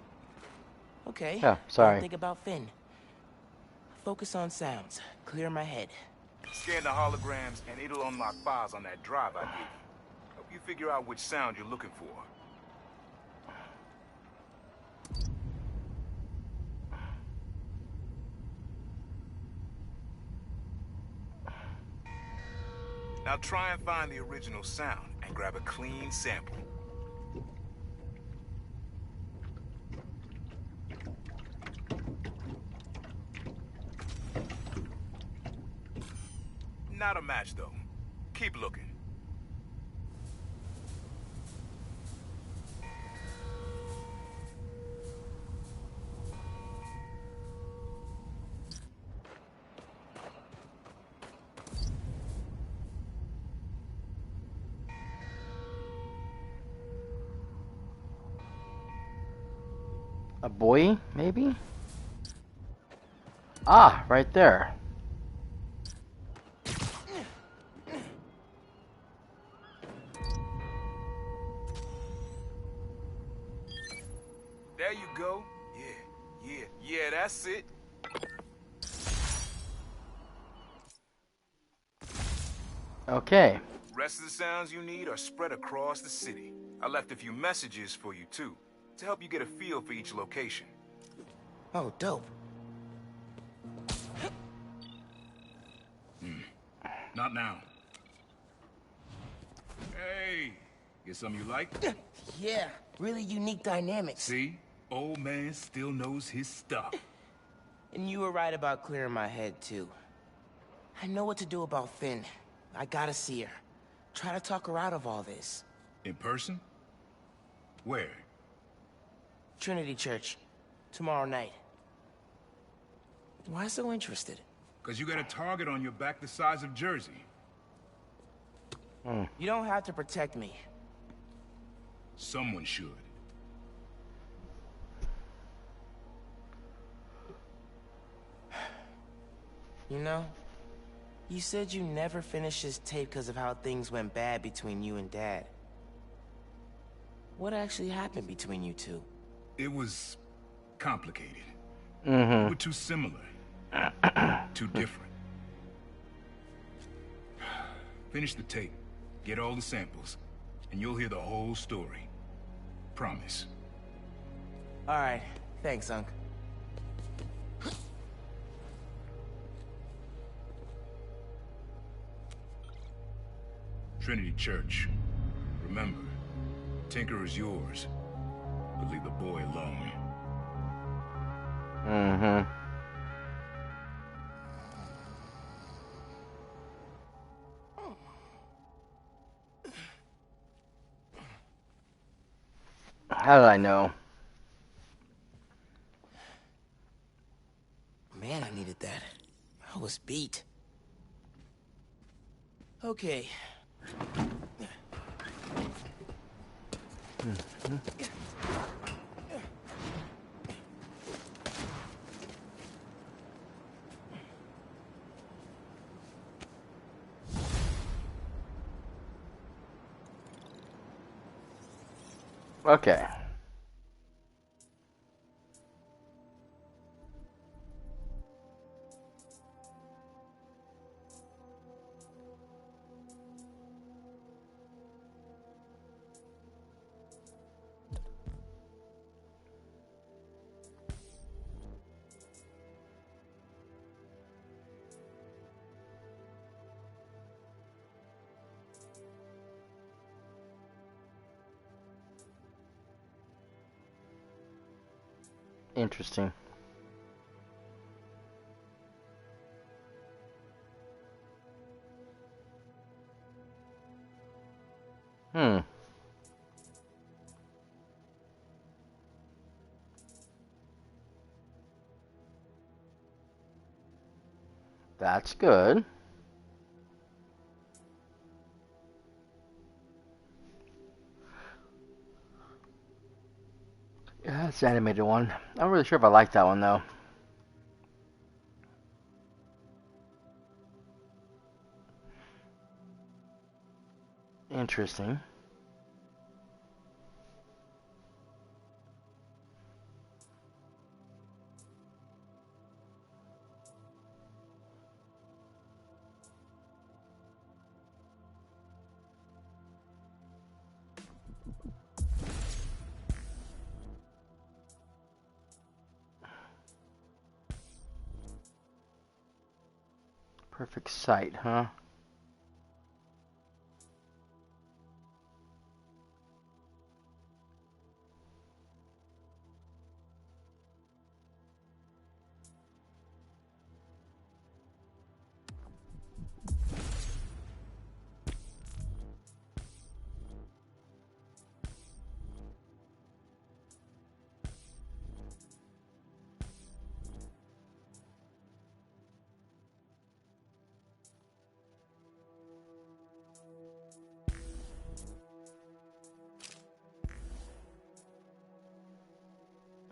Okay. Oh, sorry. Think about Finn. Focus on sounds. Clear my head. Scan the holograms and it'll unlock files on that drive I gave you. Help you figure out which sound you're looking for. Now try and find the original sound and grab a clean sample. Not a match, though. Keep looking. A boy, maybe? Ah, right there. There you go. Yeah, that's it. Okay. Rest of the sounds you need are spread across the city. I left a few messages for you, too, to help you get a feel for each location. Oh, dope. Not now. Hey, get something you like? Yeah, really unique dynamics. See? Old man still knows his stuff. And you were right about clearing my head, too. I know what to do about Finn. I gotta see her. Try to talk her out of all this. In person? Where? Trinity Church. Tomorrow night. Why so interested? Because you got a target on your back the size of Jersey. You don't have to protect me. Someone should. You know, you said you never finished this tape because of how things went bad between you and Dad. What actually happened between you two? It was complicated. Mm-hmm. We're too similar. Too different. Finish the tape. Get all the samples. And you'll hear the whole story. Promise. All right. Thanks, Unc. Trinity Church. Remember, Tinker is yours. But leave the boy alone. Mm-hmm. How did I know? Man, I needed that. I was beat. Okay. Okay. Interesting. Hmm. That's good. Yeah, that's the animated one. I'm not really sure if I like that one though. Interesting. Perfect sight, huh?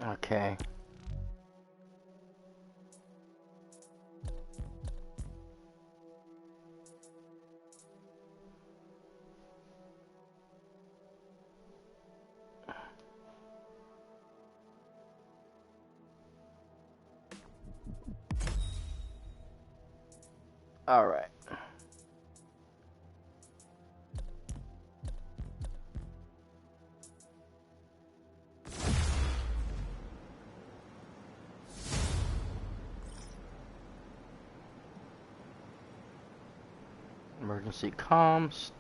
Okay. All right. Emergency comms.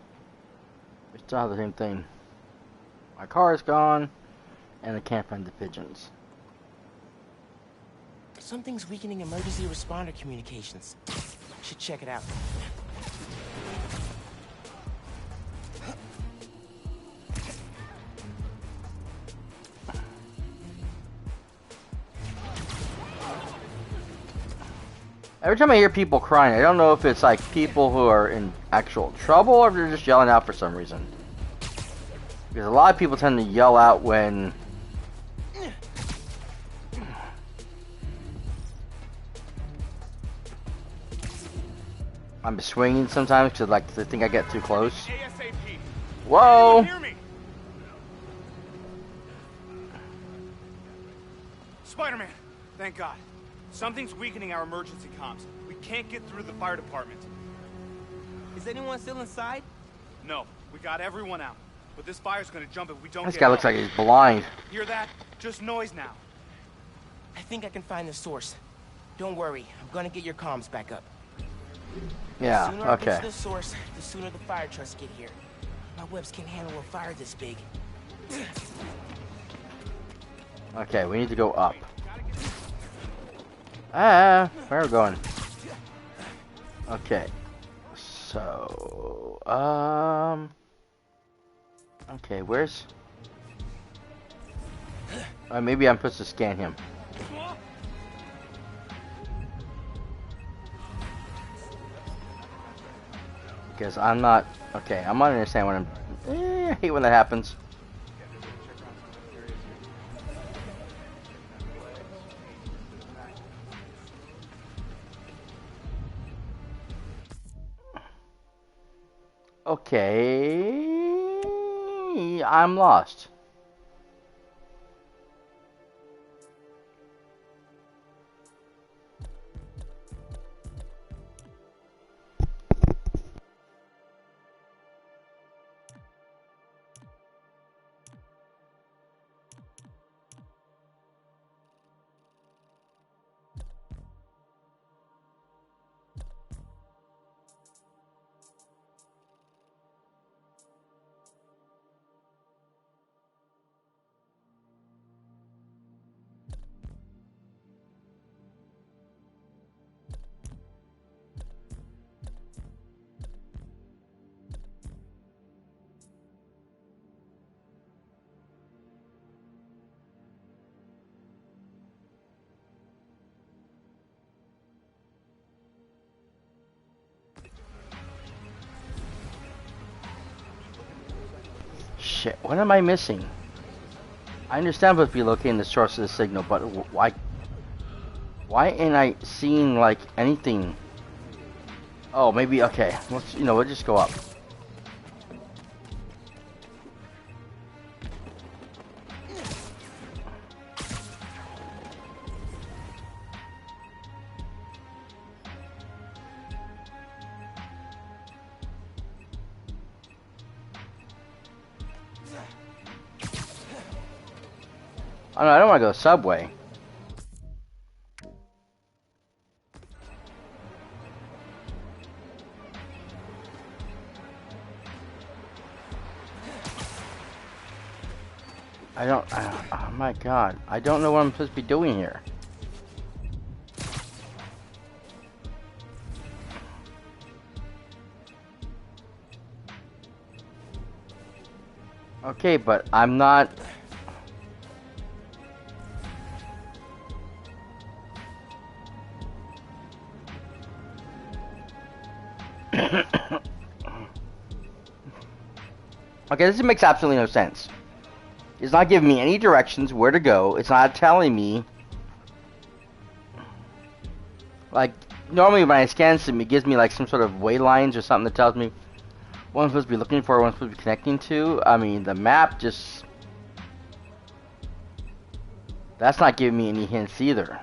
We still have the same thing. My car is gone, and I can't find the pigeons. Something's weakening emergency responder communications. Should check it out. Every time I hear people crying, I don't know if it's like people who are in actual trouble or if they're just yelling out for some reason. Because a lot of people tend to yell out when I'm swinging sometimes because like they think I get too close. Whoa! Spider-Man, thank God. Something's weakening our emergency comms. We can't get through the fire department. Is anyone still inside? No, we got everyone out. But this fire's gonna jump if we don't This get guy looks help. like he's blind. Hear that? Just noise now. I think I can find the source. Don't worry, I'm gonna get your comms back up. Yeah, The sooner I get okay. to the source, the sooner the fire trucks get here. My webs can't handle a fire this big. Okay, we need to go up. Ah, where are we going? Okay. So, okay, where's... maybe I'm supposed to scan him. Because I'm not... Okay, I'm not understand what I'm... I hate when that happens. Okay... I'm lost. Shit, what am I missing? I understand I'm supposed to be locating the source of the signal, but why ain't I seeing, like, anything? Oh, maybe, okay. We'll just go up. Oh, no, I don't want to go subway. Oh my god. I don't know what I'm supposed to be doing here. Okay, but I'm not... Okay, this makes absolutely no sense. It's not giving me any directions where to go. It's not telling me... Like, normally when I scan some, it gives me like some sort of way lines or something that tells me what I'm supposed to be looking for, what I'm supposed to be connecting to. I mean, the map just... That's not giving me any hints either.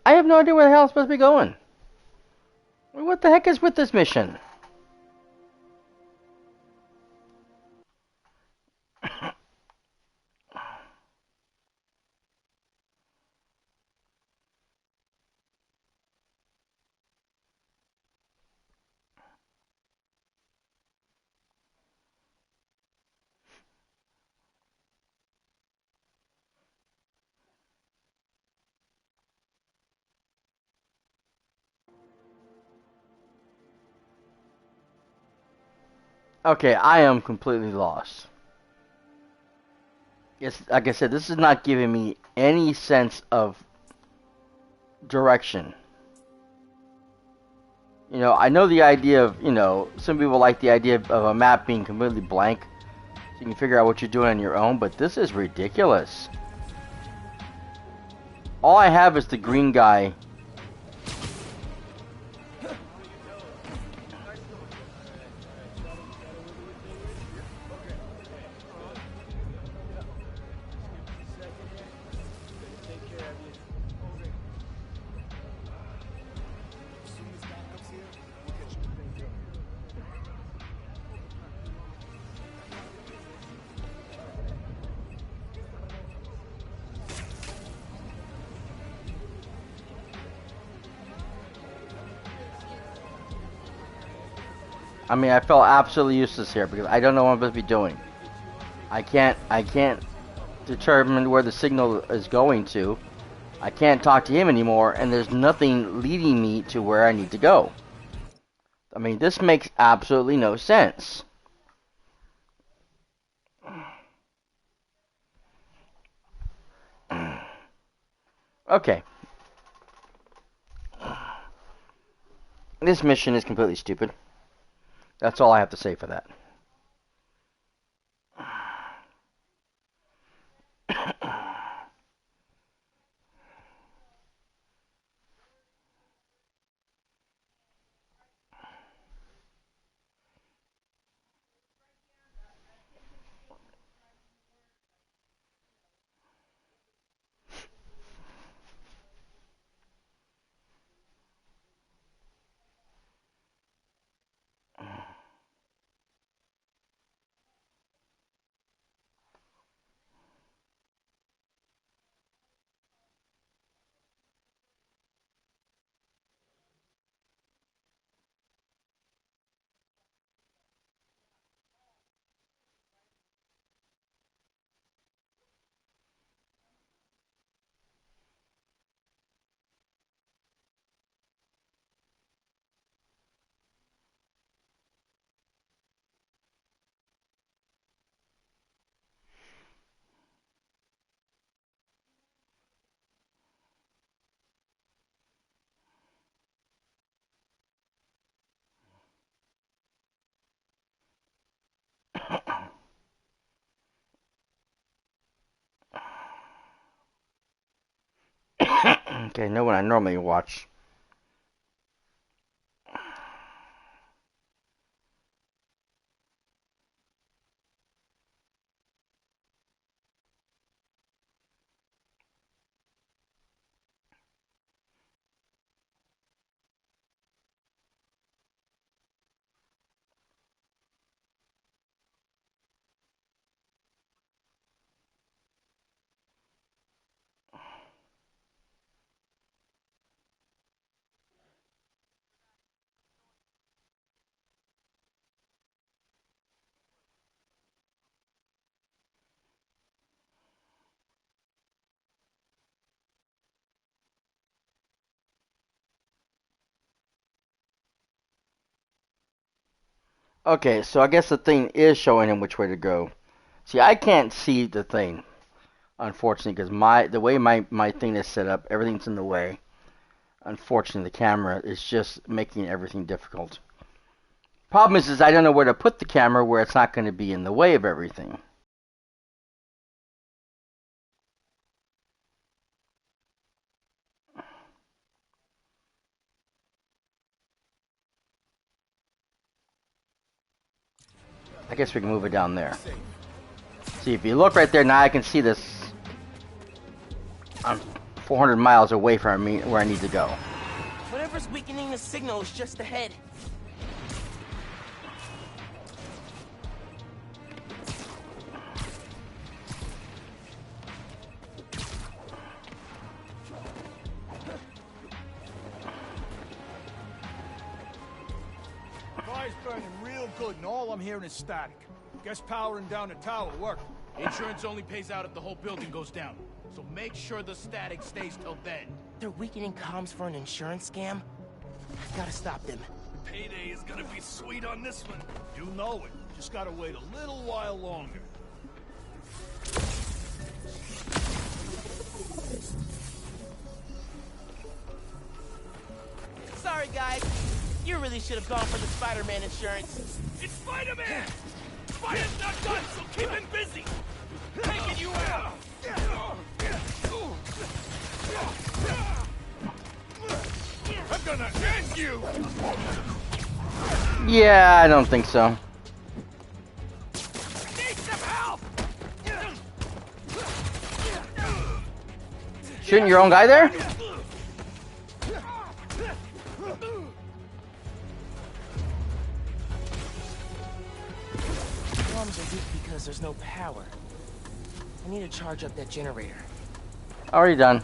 I have no idea where the hell I'm supposed to be going. What the heck is with this mission? Okay, I am completely lost. Yes, like I said, this is not giving me any sense of direction. I know the idea of, some people like the idea of a map being completely blank, so you can figure out what you're doing on your own, but this is ridiculous. All I have is the green guy. I mean, I felt absolutely useless here because I don't know what I'm supposed to be doing. I can't determine where the signal is going to. I can't talk to him anymore, and there's nothing leading me to where I need to go. I mean, this makes absolutely no sense. Okay. This mission is completely stupid. That's all I have to say for that. Okay, no one I normally watch. Okay, so I guess the thing is showing him which way to go. See, I can't see the thing, unfortunately, because the way my thing is set up, everything's in the way. Unfortunately, the camera is just making everything difficult. Problem is I don't know where to put the camera where it's not going to be in the way of everything. I guess we can move it down there. See, if you look right there, now I can see this. I'm 400 miles away from me where I need to go. Whatever's weakening the signal is just ahead. Fire's burning real good, and all I'm hearing is static. Guess powering down the tower worked. Insurance only pays out if the whole building goes down. So make sure the static stays till then. They're weakening comms for an insurance scam? I've gotta stop them. Payday is gonna be sweet on this one. You know it. Just gotta wait a little while longer. Sorry, guys. You really should have gone for the Spider-Man insurance. It's Spider-Man! Fire's not done, so keep him busy! Taking you out! I'm gonna end you! Yeah, I don't think so. Need some help! Shooting your own guy there? Bombs are weak because there's no power. I need to charge up that generator. Already done.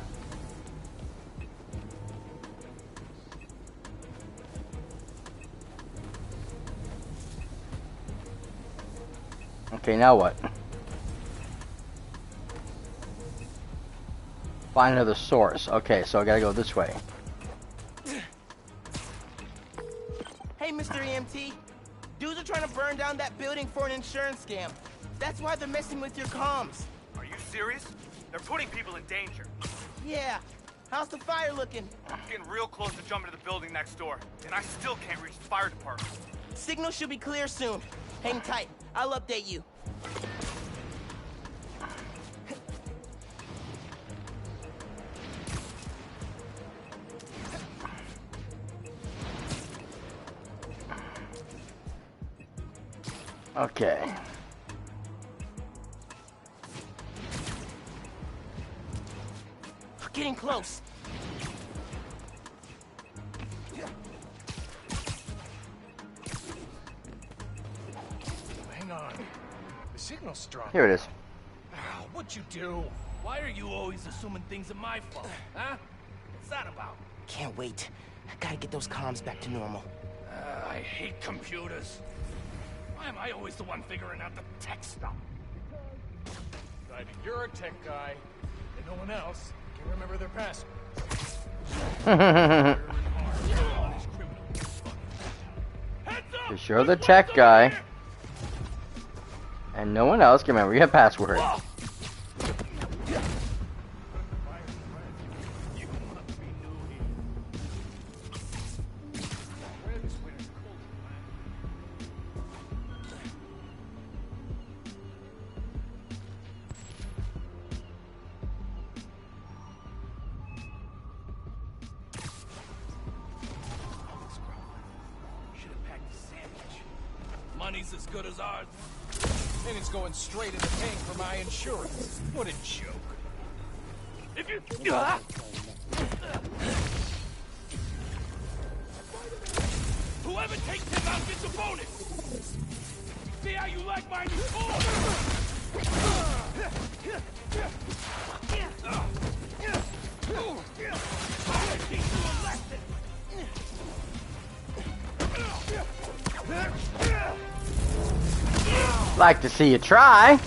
Okay, now what? Find another source. Okay, so I gotta go this way. Hey, Mr. EMT. Dudes are trying to burn down that building for an insurance scam. That's why they're messing with your comms. Are you serious? They're putting people in danger. Yeah. How's the fire looking? I'm getting real close to jumping to the building next door, and I still can't reach the fire department. Signal should be clear soon. Hang tight. I'll update you. Okay. We're getting close. Hang on. The signal's strong. Here it is. What'd you do? Why are you always assuming things are my fault, huh? What's that about? Can't wait. I gotta get those comms back to normal. I hate computers. Why am I always the one figuring out the tech stuff? Either you're a tech guy, and no one else can remember their password. Because you're the tech guy. And no one else can remember your password. money's as good as ours. And it's going straight into paying for my insurance. What a joke. If you... Whoever takes him out gets a bonus! See how you like my new toy? I'll teach you a lesson! Like to see you try,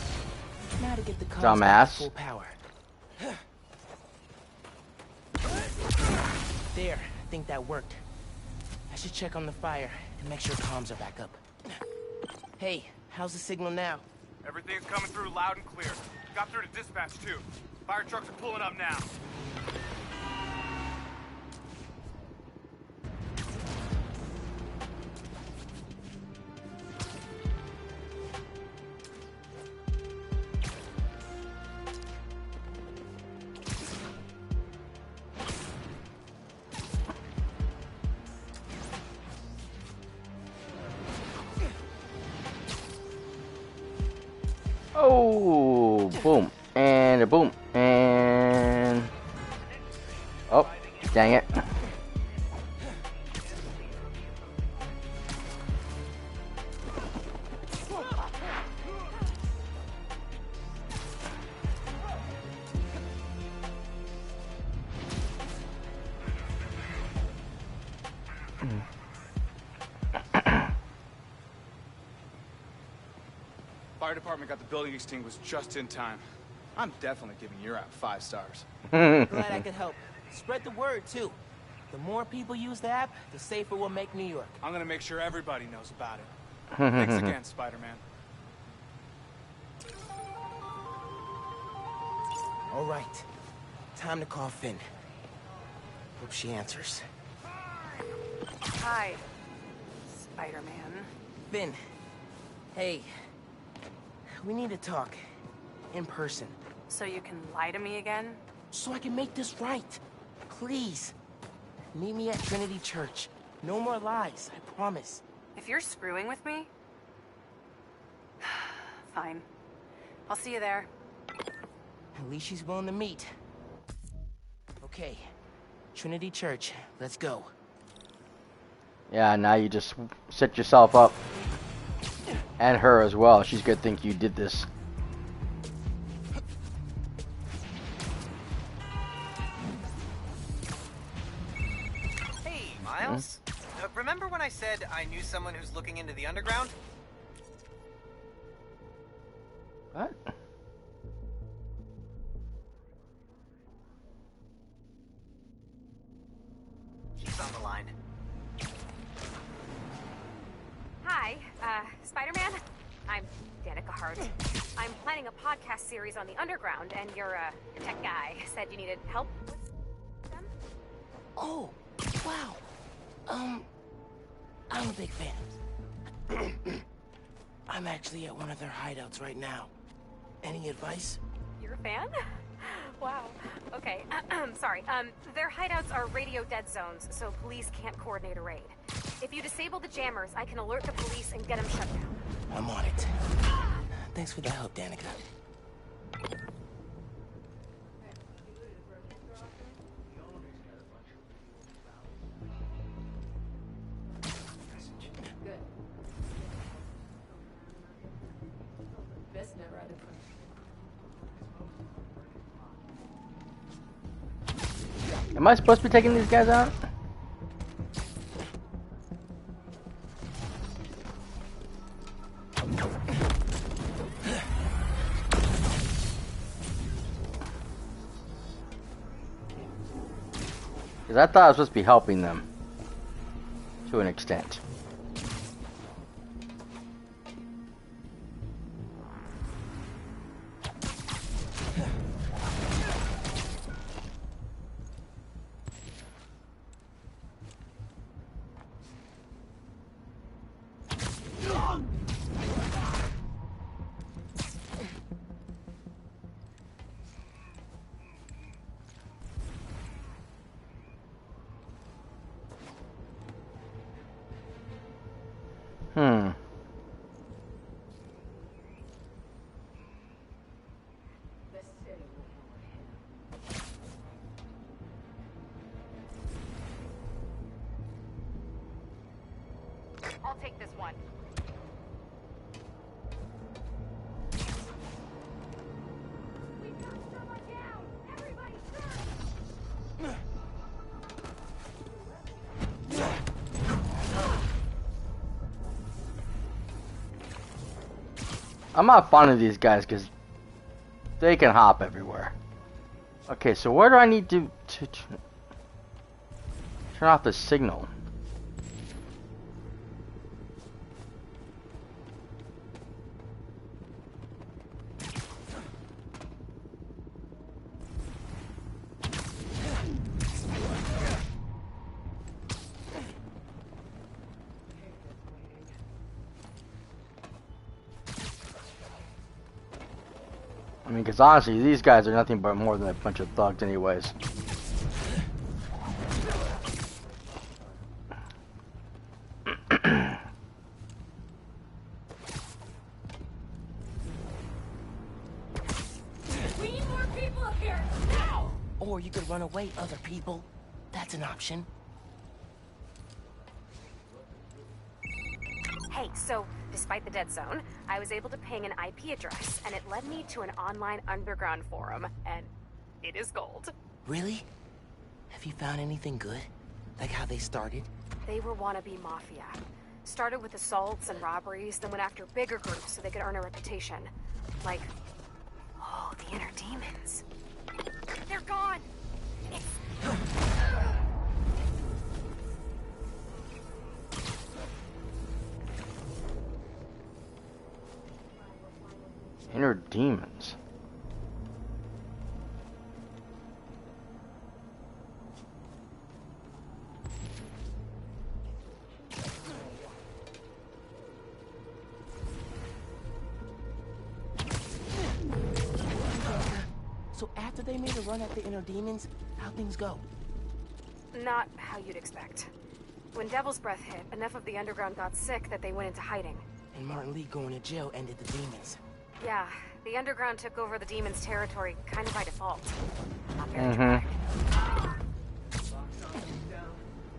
Now to get the comms dumbass. back to full power. There, I think that worked. I should check on the fire and make sure comms are back up. Hey, how's the signal now? Everything's coming through loud and clear. Got through to dispatch, too. Fire trucks are pulling up now. Oh, boom, and a boom, and... Oh, dang it. Fire department got the building extinguished just in time. I'm definitely giving your app 5 stars. Glad I could help. Spread the word, too. The more people use the app, the safer we'll make New York. I'm gonna make sure everybody knows about it. Thanks again, Spider-Man. All right. Time to call Finn. Hope she answers. Hi, Spider-Man. Finn. Hey. We need to talk. In person. So you can lie to me again? So I can make this right. Please. Meet me at Trinity Church. No more lies, I promise. If you're screwing with me... Fine. I'll see you there. At least she's willing to meet. Okay. Trinity Church, let's go. Yeah, now you just set yourself up. And her as well. She's gonna think you did this. Hey, Miles. Remember when I said I knew someone who's looking into the underground? What? She's on the line. Hi, Spider-Man? I'm Danica Hart. I'm planning a podcast series on the underground, and your tech guy said you needed help with them? Oh, wow. I'm a big fan. I'm actually at one of their hideouts right now. Any advice? You're a fan? Wow. Okay, sorry. Their hideouts are radio dead zones, so police can't coordinate a raid. If you disable the jammers, I can alert the police and get them shut down. I'm on it. Thanks for the help, Danica. Am I supposed to be taking these guys out? Because I thought I was supposed to be helping them. To an extent. I'll take this one. I'm not fond of these guys because they can hop everywhere. Okay, so where do I need to turn off the signal? I mean, because honestly, these guys are nothing but more than a bunch of thugs anyways. We need more people up here, now! Or you could run away, other people. That's an option. Hey, so, despite the dead zone, I was able to ping an IP address, and it led me to an online underground forum, and it is gold. Really? Have you found anything good? Like how they started? They were wannabe mafia. Started with assaults and robberies, then went after bigger groups so they could earn a reputation. Like, oh, the inner demons. They're gone! Inner demons. So after they made a run at the inner demons, how'd things go? Not how you'd expect. When Devil's Breath hit, enough of the underground got sick that they went into hiding. And Martin Lee going to jail ended the demons. Yeah, the underground took over the demons' territory kind of by default. Not very dramatic.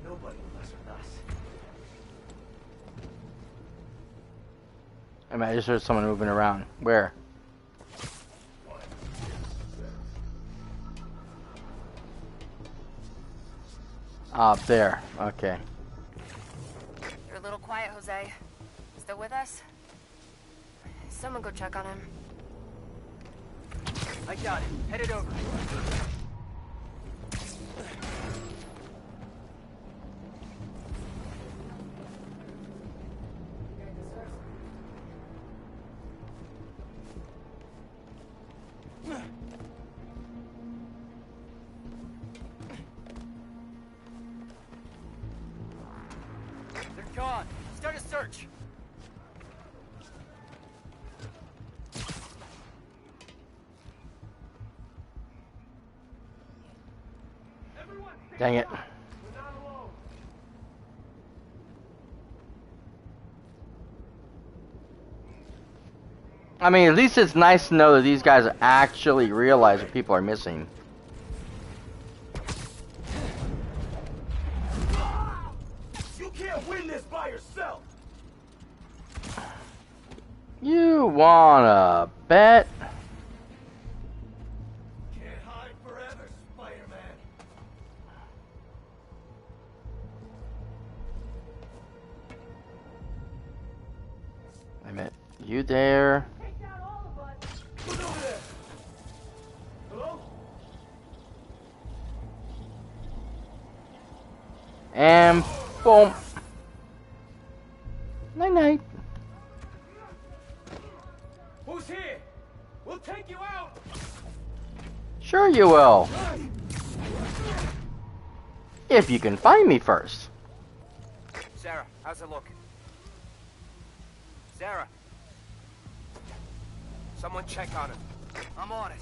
Nobody will mess with us. I mean, I just heard someone moving around. Where? Up there. Okay. You're a little quiet, Jose. Still with us? Someone go check on him. I got it. Headed over. They're gone. Start a search. Dang it. I mean, at least it's nice to know that these guys actually realize that people are missing. You can't win this by yourself. You wanna bet? Can't hide forever, Spider-Man. Wait a minute. You there? Who's over there? Hello? And boom. Night night. Who's here? We'll take you out. Sure you will. If you can find me first. Sarah, how's it look? Sarah. Someone check on him. I'm on it.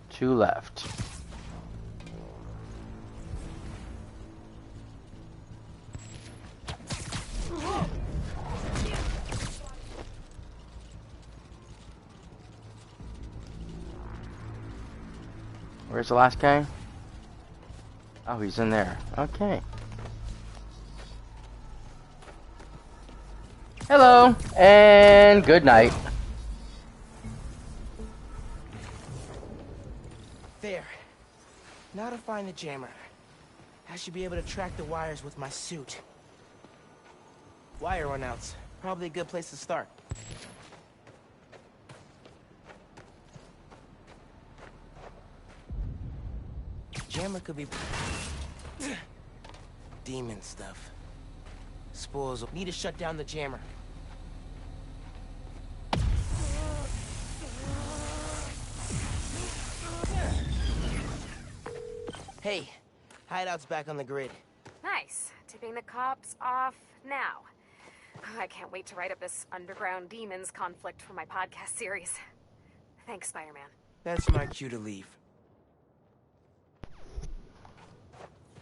Two left. Where's the last guy? Oh, he's in there. Okay. Hello, and good night. There. Now to find the jammer. I should be able to track the wires with my suit. Wire runouts. Probably a good place to start. Jammer could be... demon stuff. Spoils. Need to shut down the jammer. Hey, hideout's back on the grid. Nice. Tipping the cops off now. I can't wait to write up this underground demons conflict for my podcast series. Thanks, Spider-Man. That's my cue to leave.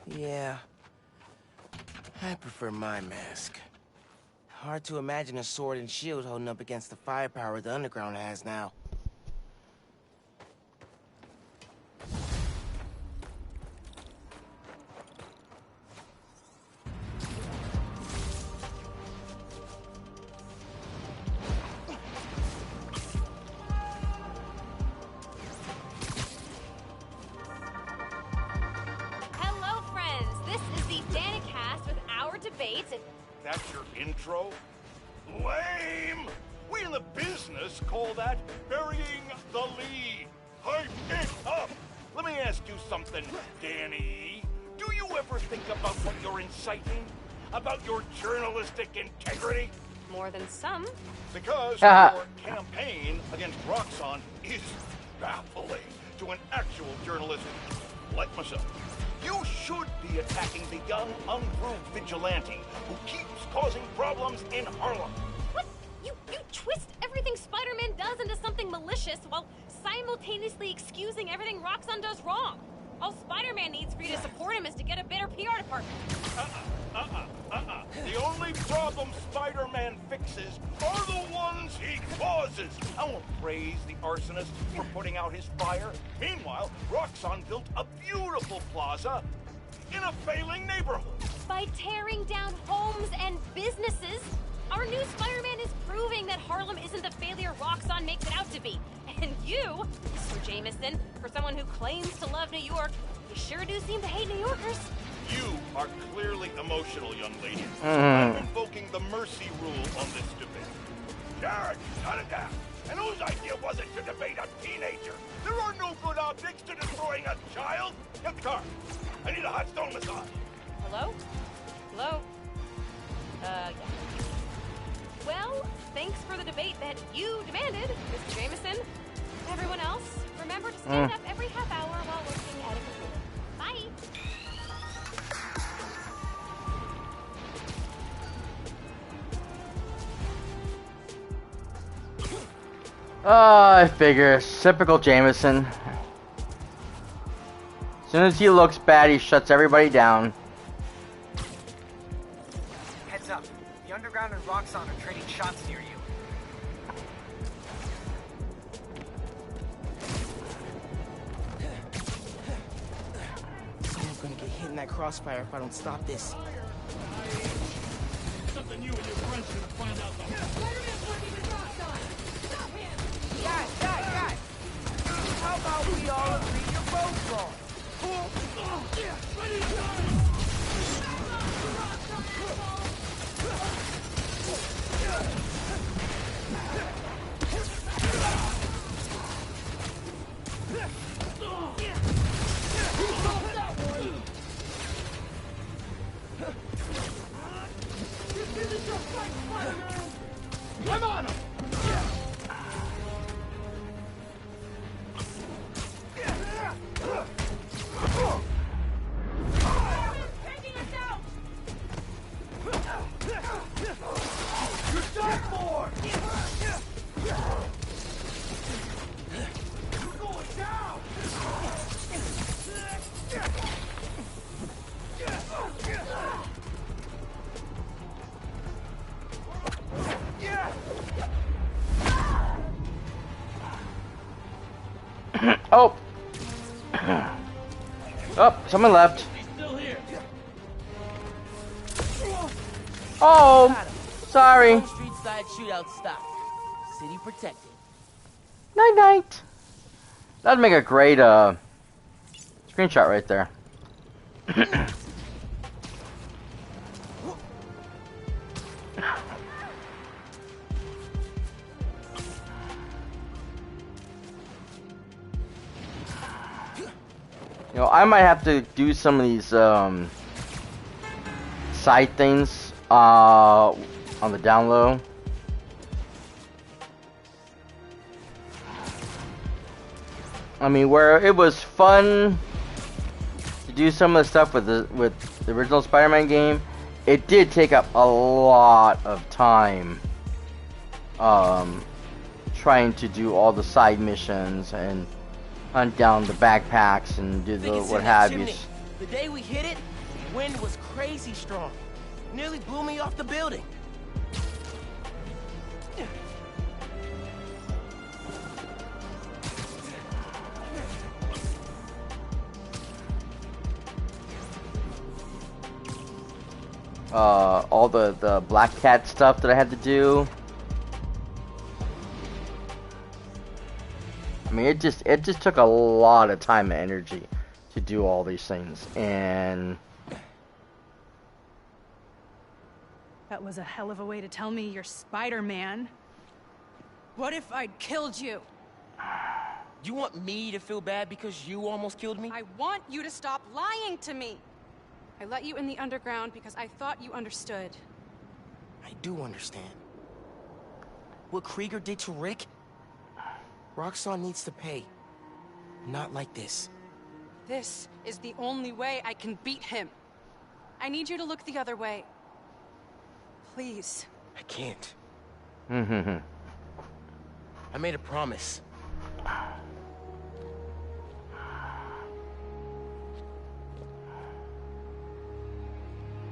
Yeah. I prefer my mask. Hard to imagine a sword and shield holding up against the firepower the underground has now. That's your intro? Lame! We in the business call that burying the lead. Hype it up! Let me ask you something, Danny. Do you ever think about what you're inciting? About your journalistic integrity? More than some. Because your campaign against Roxxon is baffling to an actual journalist like myself. You should be attacking the young, unproved vigilante who keeps causing problems in Harlem. What? You twist everything Spider-Man does into something malicious while simultaneously excusing everything Roxxon does wrong. All Spider-Man needs for you to support him is to get a better PR department. The only problem Spider-Man fixes are the ones he causes. I won't praise the arsonist for putting out his fire. Meanwhile, Roxxon built a beautiful plaza in a failing neighborhood. By tearing down homes and businesses, our new Spider-Man is proving that Harlem isn't the failure Roxxon makes it out to be. And you, Mr. Jameson, for someone who claims to love New York, you sure do seem to hate New Yorkers. You are clearly emotional, young lady. I'm invoking the mercy rule on this debate. Jared, shut it down. And whose idea was it to debate a teenager? There are no good objects to destroying a child. Get the car. I need a hot stone massage. Hello? Hello? Yeah. Well, thanks for the debate that you demanded, Mr. Jameson. Everyone else, remember to stand up every half hour while looking at a computer. Bye! I figure. Typical Jameson. As soon as he looks bad, he shuts everybody down. Heads up. The Underground and Roxxon are trading shots near you. Someone's gonna get hit in that crossfire if I don't stop this. Something you and your friends should find out though. Guys! How about we all agree you're both wrong? Cool? Ready to go! I'm on him! Oh, someone left. He's still here. Oh, sorry. Home street side shootout stop. City protected. Night night. That'd make a great screenshot right there. You know, I might have to do some of these side things on the down low. I mean, where it was fun to do some of the stuff with the original Spider-Man game, it did take up a lot of time trying to do all the side missions and hunt down the backpacks and do the what have you. The day we hit it, the wind was crazy strong. Nearly blew me off the building. All the Black Cat stuff that I had to do. I mean, it just took a lot of time and energy to do all these things, and that was a hell of a way to tell me you're Spider-Man. What if I'd killed you? You want me to feel bad because you almost killed me? I want you to stop lying to me. I let you in the underground because I thought you understood. I do understand. What Krieger did to Rick? Roxxon needs to pay. Not like this. This is the only way I can beat him. I need you to look the other way. Please. I can't. I made a promise.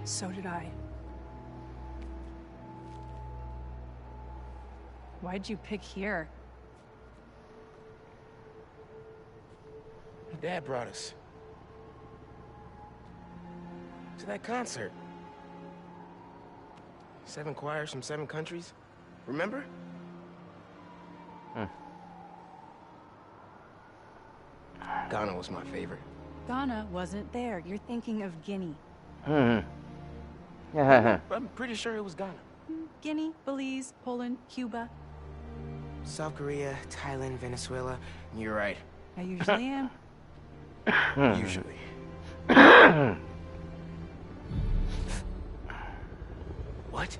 So did I. Why'd you pick here? My dad brought us to that concert. 7 choirs from 7 countries. Remember? Ghana was my favorite. Ghana wasn't there. You're thinking of Guinea. Yeah. I'm pretty sure it was Ghana. Guinea, Belize, Poland, Cuba. South Korea, Thailand, Venezuela. You're right. I usually am. Usually. What?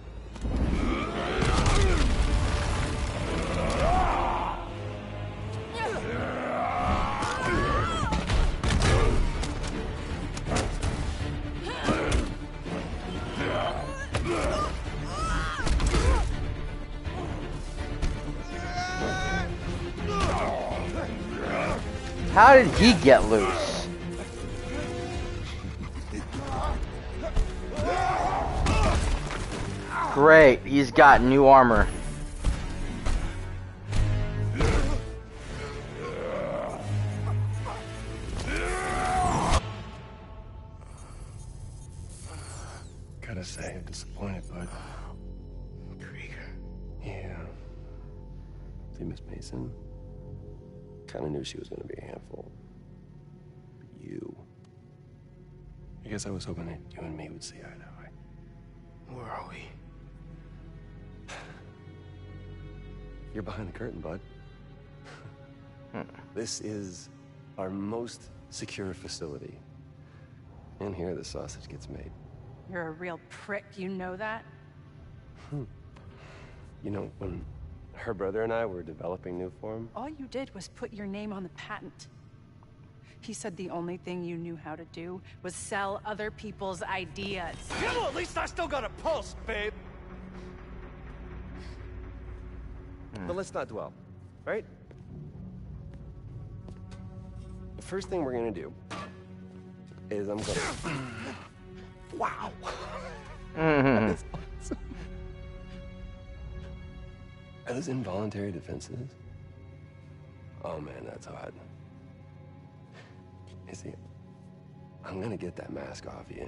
How did he get loose? Great, he's got new armor. Gotta say, I'm disappointed, bud. Krieger. Yeah. See, Miss Mason? Kinda knew she was gonna be a handful. But you... I guess I was hoping that you and me would see eye to eye. Where are we? You're behind the curtain, bud. This is our most secure facility. And here the sausage gets made. You're a real prick, you know that? You know, when her brother and I were developing new form, All you did was put your name on the patent. He said the only thing you knew how to do was sell other people's ideas. Yeah, well, at least I still got a pulse, babe. but let's not dwell, right? The first thing we're gonna do is I'm gonna... Wow! That is awesome. Are those involuntary defenses? Oh man, that's hot. You see, I'm gonna get that mask off you.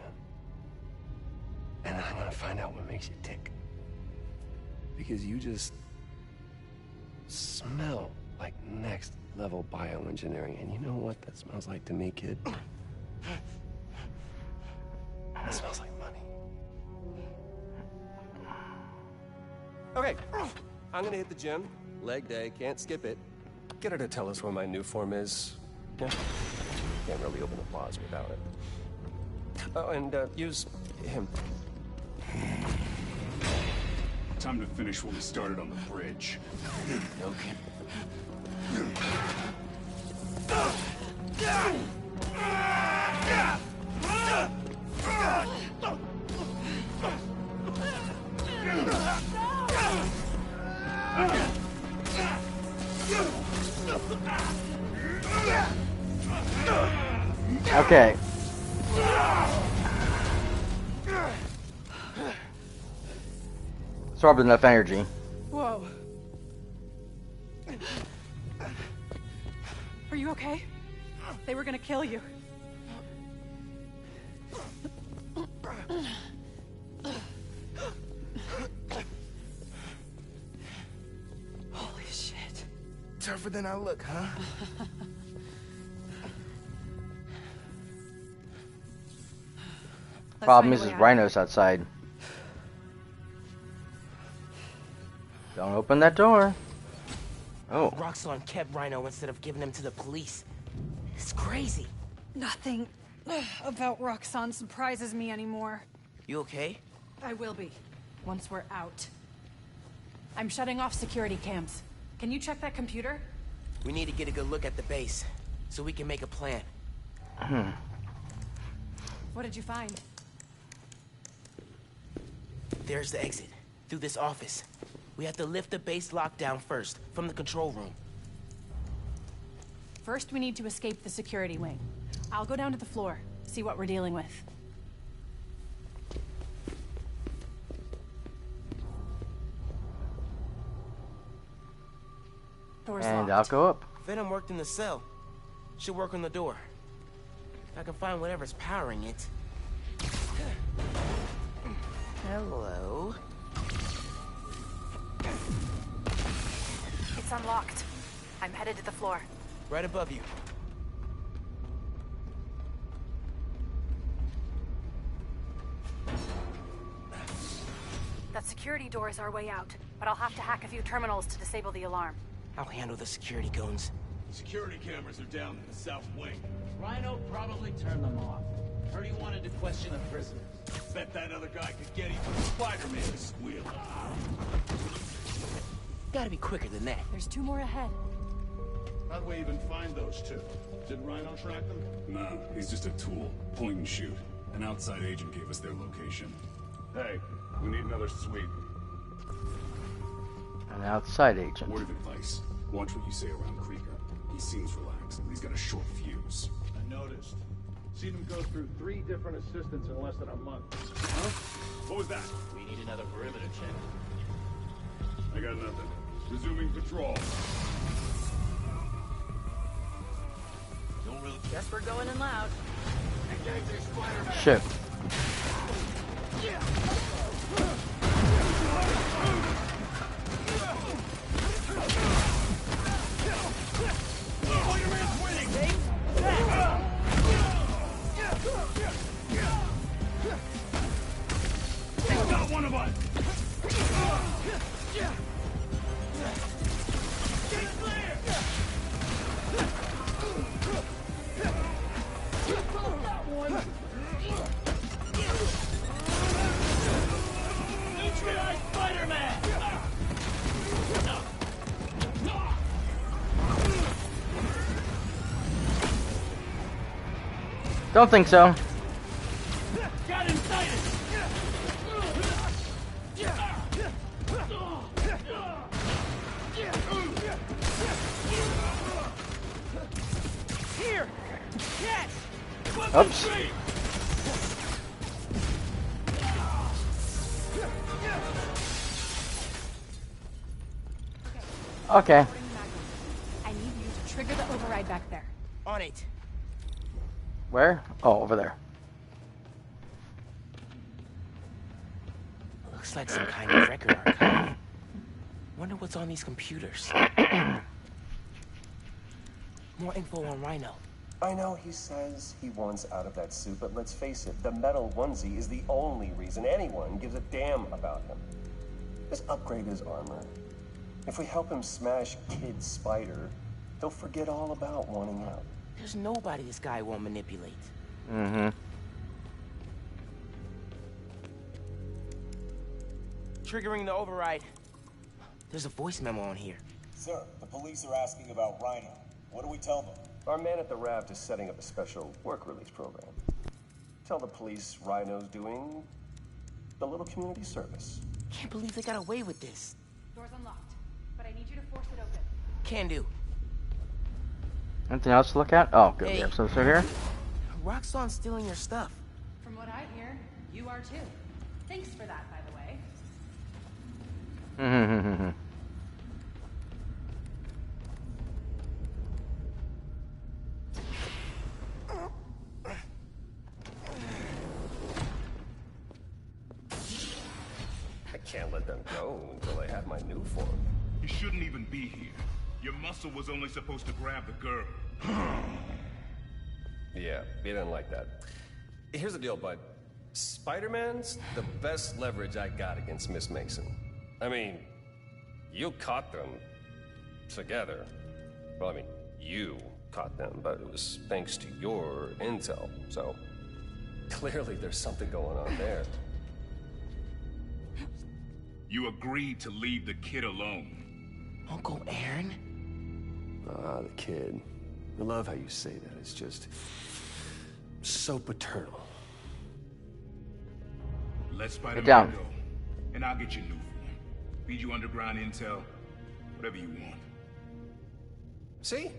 And then I'm gonna find out what makes you tick. Because you just smell like next level bioengineering. And you know what that smells like to me, kid? That smells like money. Okay, I'm gonna hit the gym. Leg day, can't skip it. Get her to tell us where my new form is. Yeah. Can't really open the plaza without it. Oh, and use him. Time to finish what we started on the bridge. Okay. Okay. Absorbed enough energy. Whoa. Are you okay? They were gonna kill you. Holy shit. Tougher than I look, huh? Problem is Rhino's outside. Don't open that door. Oh. Roxxon kept Rhino instead of giving him to the police. It's crazy. Nothing about Roxxon surprises me anymore. You okay? I will be, once we're out. I'm shutting off security cams. Can you check that computer? We need to get a good look at the base, so we can make a plan. What did you find? There's the exit, through this office. We have to lift the base lockdown first, from the control room. First, we need to escape the security wing. I'll go down to the floor, see what we're dealing with. Door's And locked. I'll go up. Venom worked in the cell. Should work on the door. If I can find whatever's powering it. Hello? It's unlocked. I'm headed to the floor. Right above you. That security door is our way out, but I'll have to hack a few terminals to disable the alarm. I'll handle the security goons. Security cameras are down in the south wing. Rhino probably turned them off. Heard he wanted to question the prisoners. Bet that other guy could get even Spider-Man to squeal. Gotta be quicker than that. There's 2 more ahead. How'd we even find those 2? Did Rhino track them? Nah, he's just a tool. Point and shoot. An outside agent gave us their location. Hey, we need another sweep. An outside agent. Word of advice. Watch what you say around Krieger. He seems relaxed, but he's got a short fuse. I noticed. Seen him go through 3 different assistants in less than a month. Huh? What was that? We need another perimeter check. I got nothing. Resuming patrol. Don't really... Guess we're going in loud. Shit. Spider-Man's winning! Got one of us! Neutralize Spider-Man! Don't think so. Got him sighted! Here! Yes! Oops. Okay. I need you to trigger the override back there. On it. Where? Oh, over there. Looks like some kind of record archive. Wonder what's on these computers. More info on Rhino. I know he says he wants out of that suit, but let's face it, the metal onesie is the only reason anyone gives a damn about him. Just upgrade his armor. If we help him smash Kid Spider, he'll forget all about wanting out. There's nobody this guy won't manipulate. Mm-hmm. Triggering the override. There's a voice memo on here. Sir, the police are asking about Rhino. What do we tell them? Our man at the raft is setting up a special work release program. Tell the police Rhino's doing a little community service. Can't believe they got away with this. Door's unlocked, but I need you to force it open. Can do. Anything else to look at? Oh, good. Hey. We have some stuff here. Roxxon's stealing your stuff. From what I hear, you are too. Thanks for that, by the way. I can't let them go until they have my new form. You shouldn't even be here. Your muscle was only supposed to grab the girl. Yeah, he didn't like that. Here's the deal, bud. Spider-Man's the best leverage I got against Miss Mason. I mean, you caught them together. Well, I mean, you caught them, but it was thanks to your intel. So, clearly there's something going on there. You agreed to leave the kid alone. Uncle Aaron? Ah, the kid. I love how you say that. It's just so paternal. Let Spider-Man down. go, and I'll get you new form. Feed you underground intel, whatever you want. See?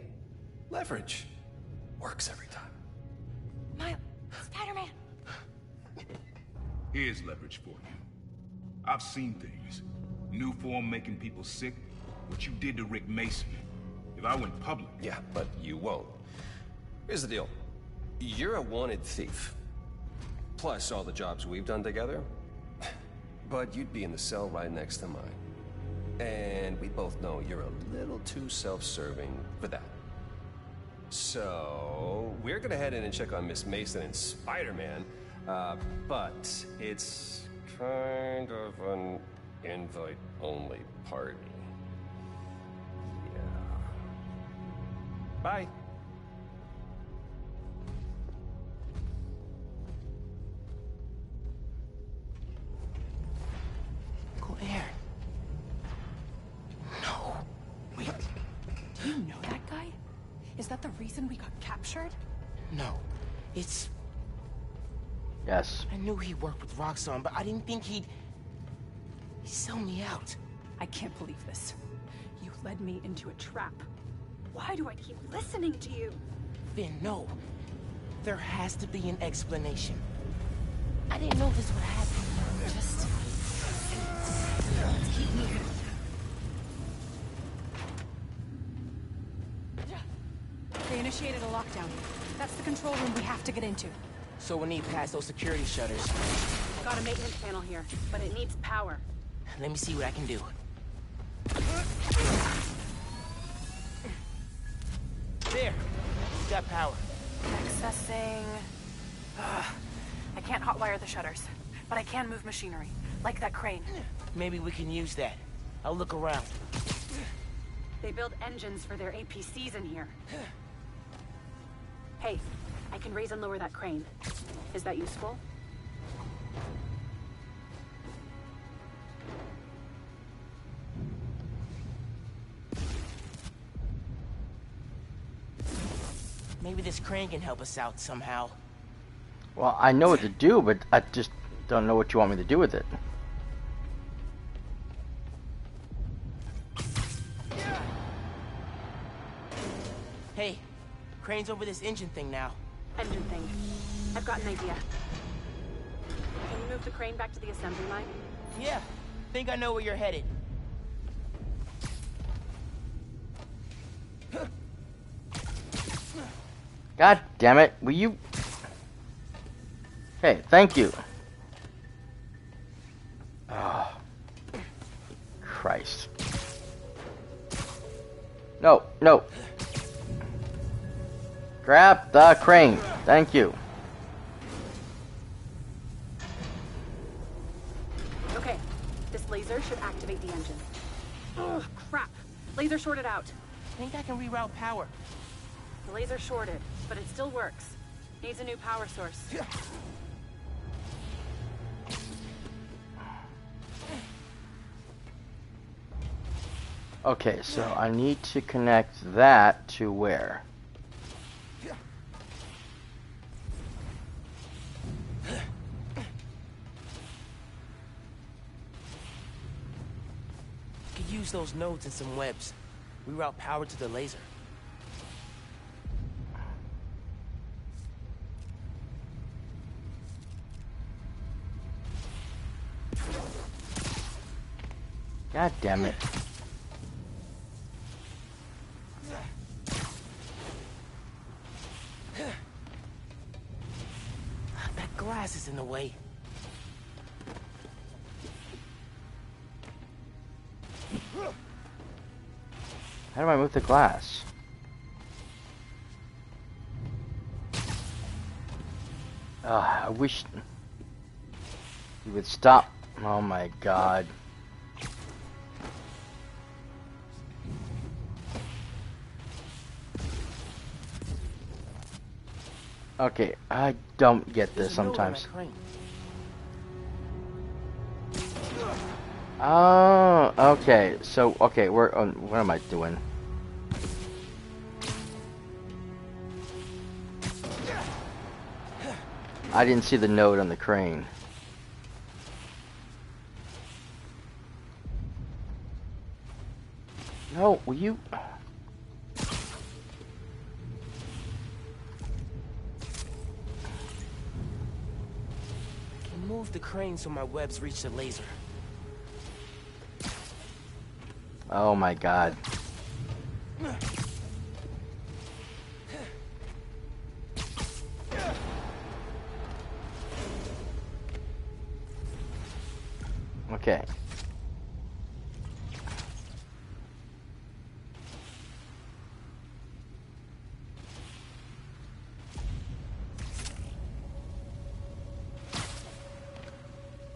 Leverage. Works every time. Miles, Spider-Man. Here's leverage for you. I've seen things. New form making people sick. What you did to Rick Mason. If I went public... Yeah, but you won't. Here's the deal. You're a wanted thief. Plus all the jobs we've done together. But you'd be in the cell right next to mine. And we both know you're a little too self-serving for that. So, we're gonna head in and check on Miss Mason and Spider-Man. But it's kind of an invite-only party. Yeah. Bye. Uncle Aaron. No. Wait, do you know that guy? Is that the reason we got captured? No. It's... Yes. I knew he worked with Roxxon, but I didn't think he'd sell me out. I can't believe this. You led me into a trap. Why do I keep listening to you? Finn, no. There has to be an explanation. I didn't know this would happen. Just... keep moving. They initiated a lockdown. That's the control room we have to get into. So we need past those security shutters. Got a maintenance panel here, but it needs power. Let me see what I can do. There. We got power. Accessing... I can't hotwire the shutters, but I can move machinery, like that crane. Maybe we can use that. I'll look around. They build engines for their APCs in here. Hey, I can raise and lower that crane. Is that useful? Maybe this crane can help us out somehow. Well, I know what to do, but I just don't know what you want me to do with it. Hey, crane's over this engine thing now. Engine thing. I've got an idea. Can you move the crane back to the assembly line? Yeah, think I know where you're headed. God damn it, will you... Okay, thank you. Oh, Christ. No, no. Grab the crane. Thank you. Okay, this laser should activate the engine. Oh, crap. Laser shorted out. Think I can reroute power? The laser shorted, but it still works. Needs a new power source. Okay, so I need to connect that to where? Could use those nodes and some webs. Reroute power to the laser. God damn it. That glass is in the way. How do I move the glass? I wish you would stop. Oh my god. Okay, I don't get this sometimes. Oh, okay. So, okay, what am I doing? I didn't see the node on the crane. No, will you? Move the crane so my webs reach the laser. Oh my god. Okay.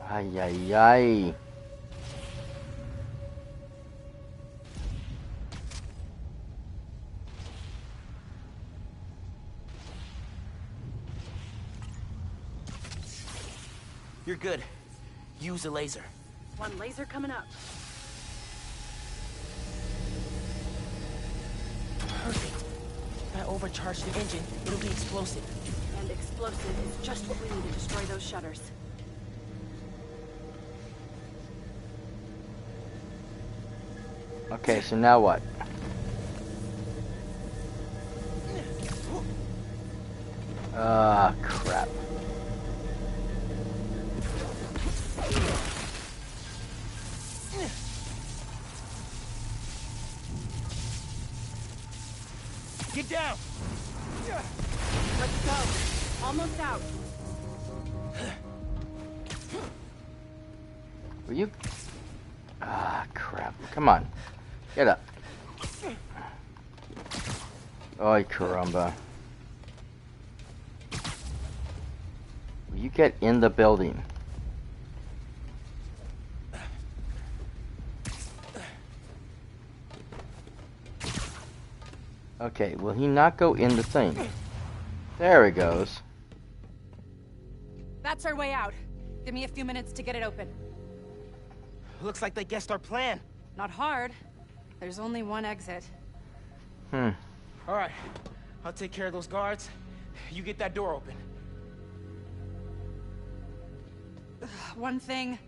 Ay, ay, ay. You're good. Use the laser. One laser coming up. Perfect. If I overcharge the engine, it'll be explosive. And explosive is just what we need to destroy those shutters. Okay, so now what? Ah, crap. Get down! Let's go. Almost out. Will you? Ah, crap. Come on. Get up. Ay, caramba. Will you get in the building? Okay, will he not go in the thing? There he goes. That's our way out. Give me a few minutes to get it open. Looks like they guessed our plan. Not hard. There's only one exit. All right. I'll take care of those guards. You get that door open. One thing.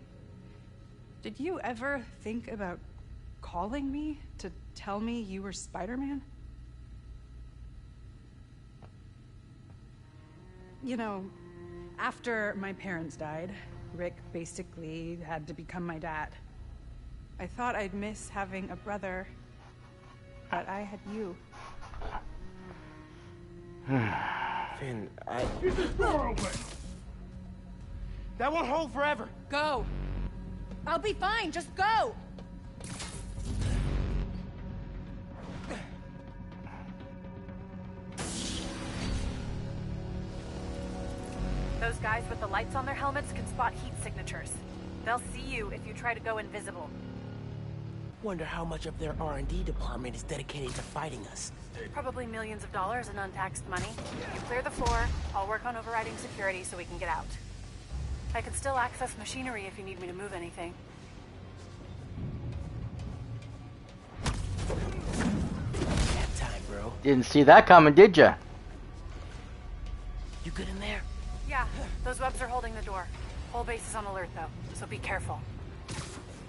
Did you ever think about calling me to tell me you were Spider-Man? You know, after my parents died, Rick basically had to become my dad. I thought I'd miss having a brother, but I had you. Finn, Get this door open! That won't hold forever. Go. I'll be fine. Just go. Those guys with the lights on their helmets can spot heat signatures. They'll see you if you try to go invisible. Wonder how much of their R&D department is dedicated to fighting us. Probably millions of dollars in untaxed money. You clear the floor, I'll work on overriding security so we can get out. I can still access machinery if you need me to move anything. That time, bro. Didn't see that coming, did ya? You good in there? Yeah, those webs are holding the door. Whole base is on alert though, so be careful.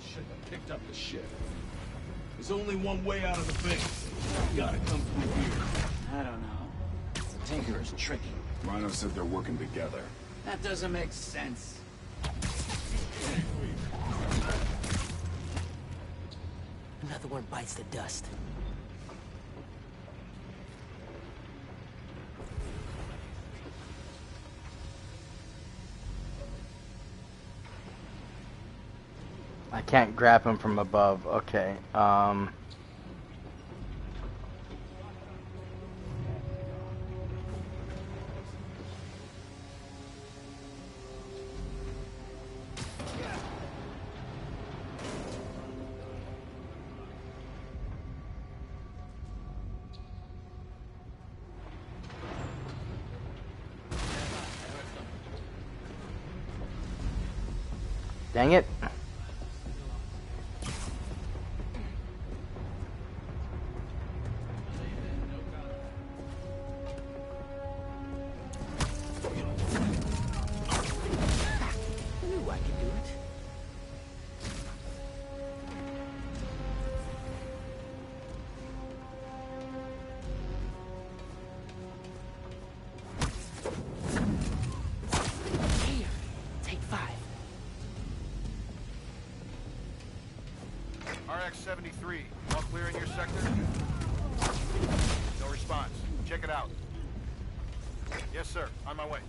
Shouldn't have picked up the ship. There's only one way out of the base. You gotta come through here. I don't know. The Tinker is tricky. Rhino said they're working together. That doesn't make sense. Another one bites the dust. I can't grab him from above. Okay. Dang it. Knew I could do it. Here, take 5. RX-73, all clear in your sector? No response. Check it out. Yes, sir. On my way.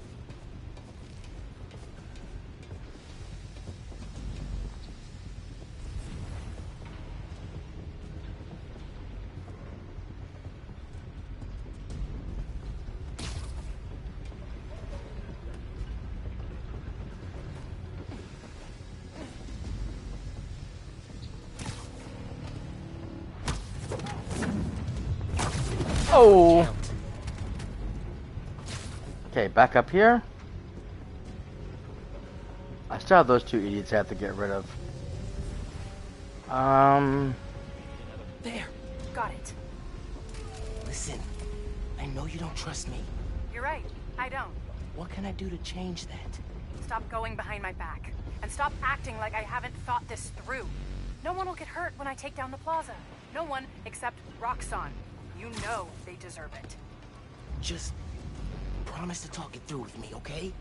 Oh. Okay, back up here. I still have those 2 idiots I have to get rid of. There. Got it. Listen, I know you don't trust me. You're right, I don't. What can I do to change that? Stop going behind my back. And stop acting like I haven't thought this through. No one will get hurt when I take down the plaza. No one except Roxxon. You know they deserve it. Just promise to talk it through with me, okay?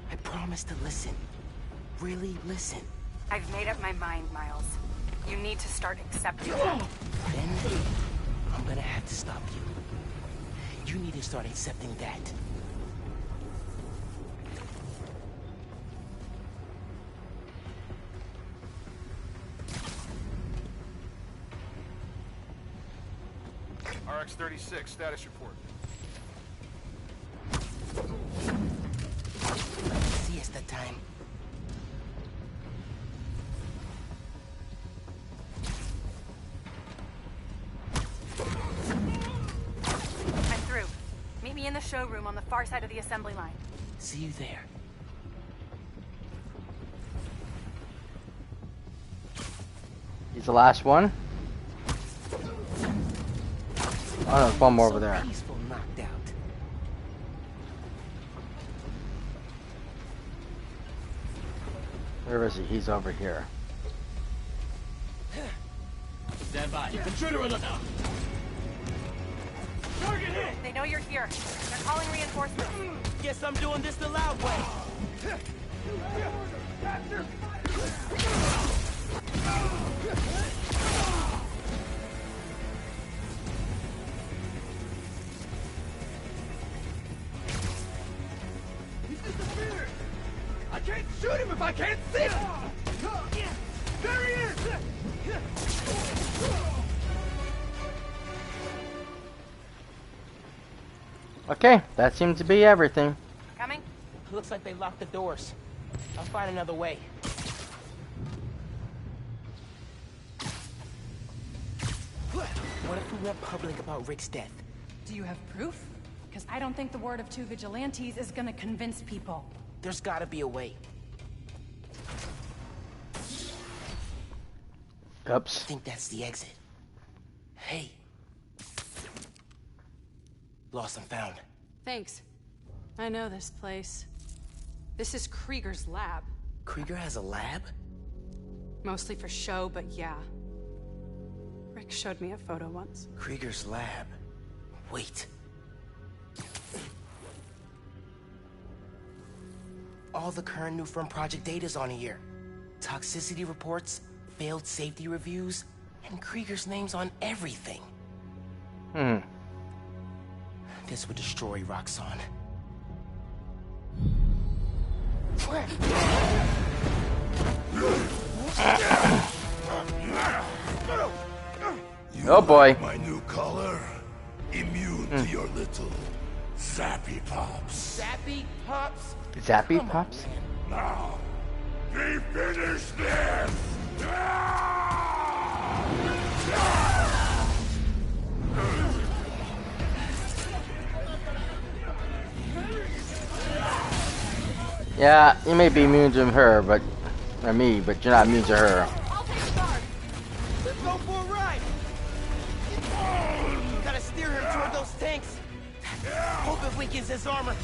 I promise to listen. Really listen. I've made up my mind, Miles. You need to start accepting it. Then I'm gonna have to stop you. You need to start accepting that. RX-36, status report. Siesta time. I'm through. Meet me in the showroom on the far side of the assembly line. See you there. He's the last one. Oh, no, there's one more over there. Peaceful, knocked out. Where is he? He's over here. Stand by. Intruder alert. Target hit! They know you're here. They're calling reinforcements. Guess I'm doing this the loud way. He's disappeared! I can't shoot him if I can't see him! There he is! Okay, that seems to be everything. Coming? Looks like they locked the doors. I'll find another way. What if we went public about Rick's death? Do you have proof? Because I don't think the word of two vigilantes is gonna convince people. There's gotta be a way. Oops. I think that's the exit. Hey. Lost and found. Thanks. I know this place. This is Krieger's lab. Krieger has a lab? Mostly for show, but yeah. Rick showed me a photo once. Krieger's lab. Wait. All the current new firm project data's on here. Toxicity reports, failed safety reviews, and Krieger's name's on everything. This would destroy Roxxon. Oh boy. My new color? Immune to your little zappy pops. Zappy Pops? Zappy Pops? Now, we finish this! Yeah, you may be immune to her, but or me, but you're not immune to her. Let's go for a ride! Gotta steer him toward those tanks. Hope it weakens his armor.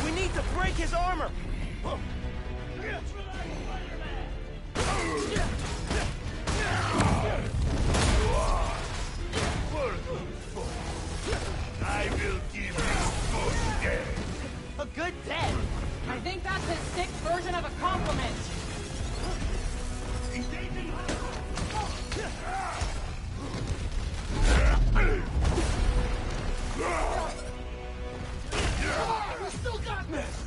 We need to break his armor! I will give you good day. A good death? I think that's his sick version of a compliment. We still got this!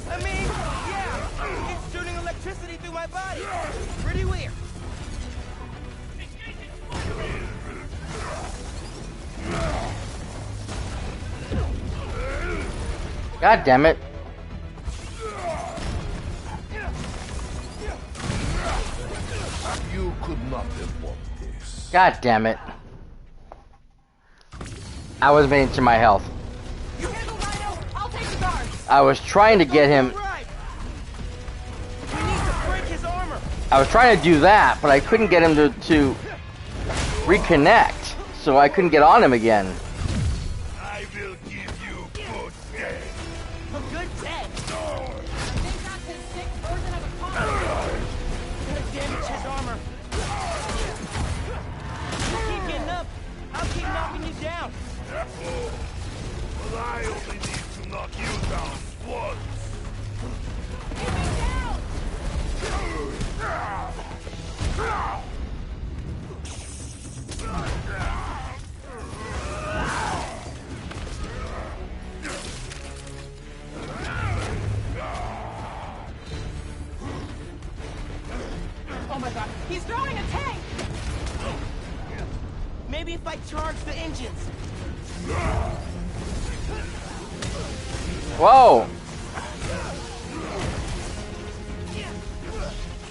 I mean, yeah, it's shooting electricity through my body. Pretty weird. God damn it. You could not have won this. God damn it. I was made to my health. I'll take the guards. I was trying to get him. I was trying to do that, but I couldn't get him to reconnect, so I couldn't get on him again. I will give you good day. A good death? I think that's his sick version of a compliment. Gonna damage his armor. You keep getting up, I'll keep knocking you down. But I only need to knock you down once. Oh my god, he's throwing a tank! Maybe if I charge the engines. Whoa!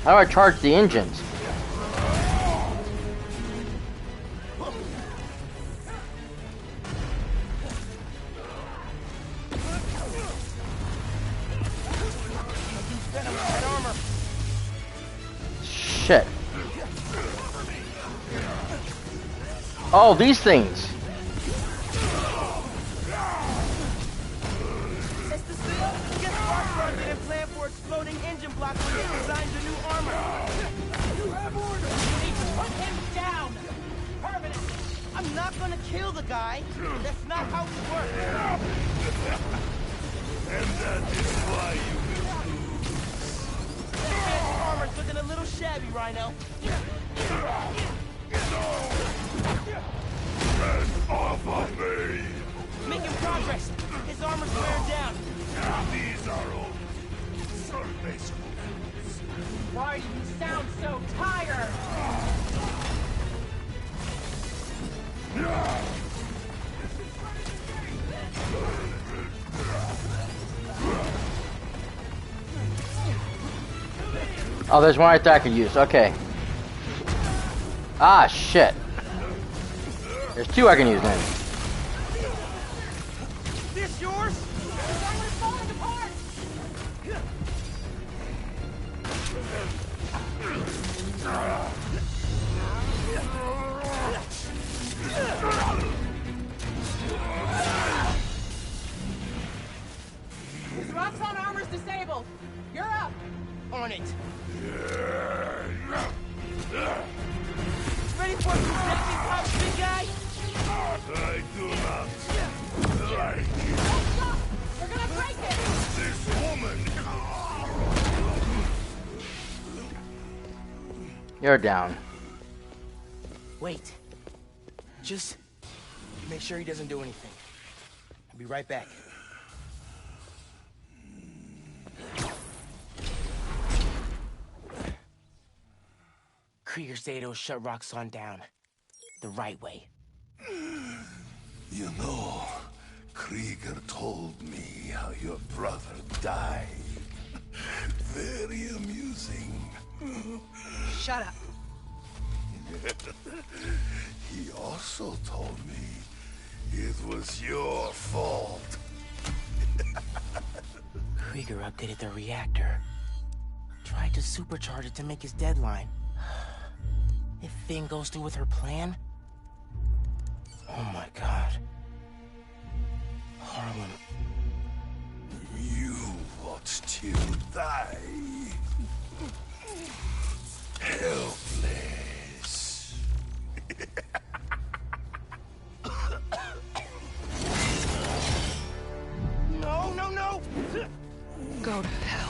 How do I charge the engines? Shit. Oh, these things. Didn't plan for exploding engine blocks when he designed the new armor. You have orders! You need to put him down. Permanent. I'm I'm not gonna kill the guy. That's not how we work. And that is why you will lose. That man's armor's looking a little shabby, Rhino. Get off of me! Making progress. His armor's wearing down. These are all surface wounds. Why do you sound so tired? Oh, there's one right there I could use. Okay. Ah, shit. There's two I can use then. This yours? Falling apart. His Roxxon armor's disabled. You're up. On it. Ready for some zapping pops, big guy? I do not like it. Stop! We're gonna break it! This woman. You're down. Wait. Just make sure he doesn't do anything. I'll be right back. Krieger said he'll shut Roxxon down. The right way. You know, Krieger told me how your brother died. Very amusing. Shut up. He also told me it was your fault. Krieger updated the reactor. Tried to supercharge it to make his deadline. If Finn goes through with her plan... Oh my god. Harlem. You won't still die. Helpless. No, no, no! Go to hell.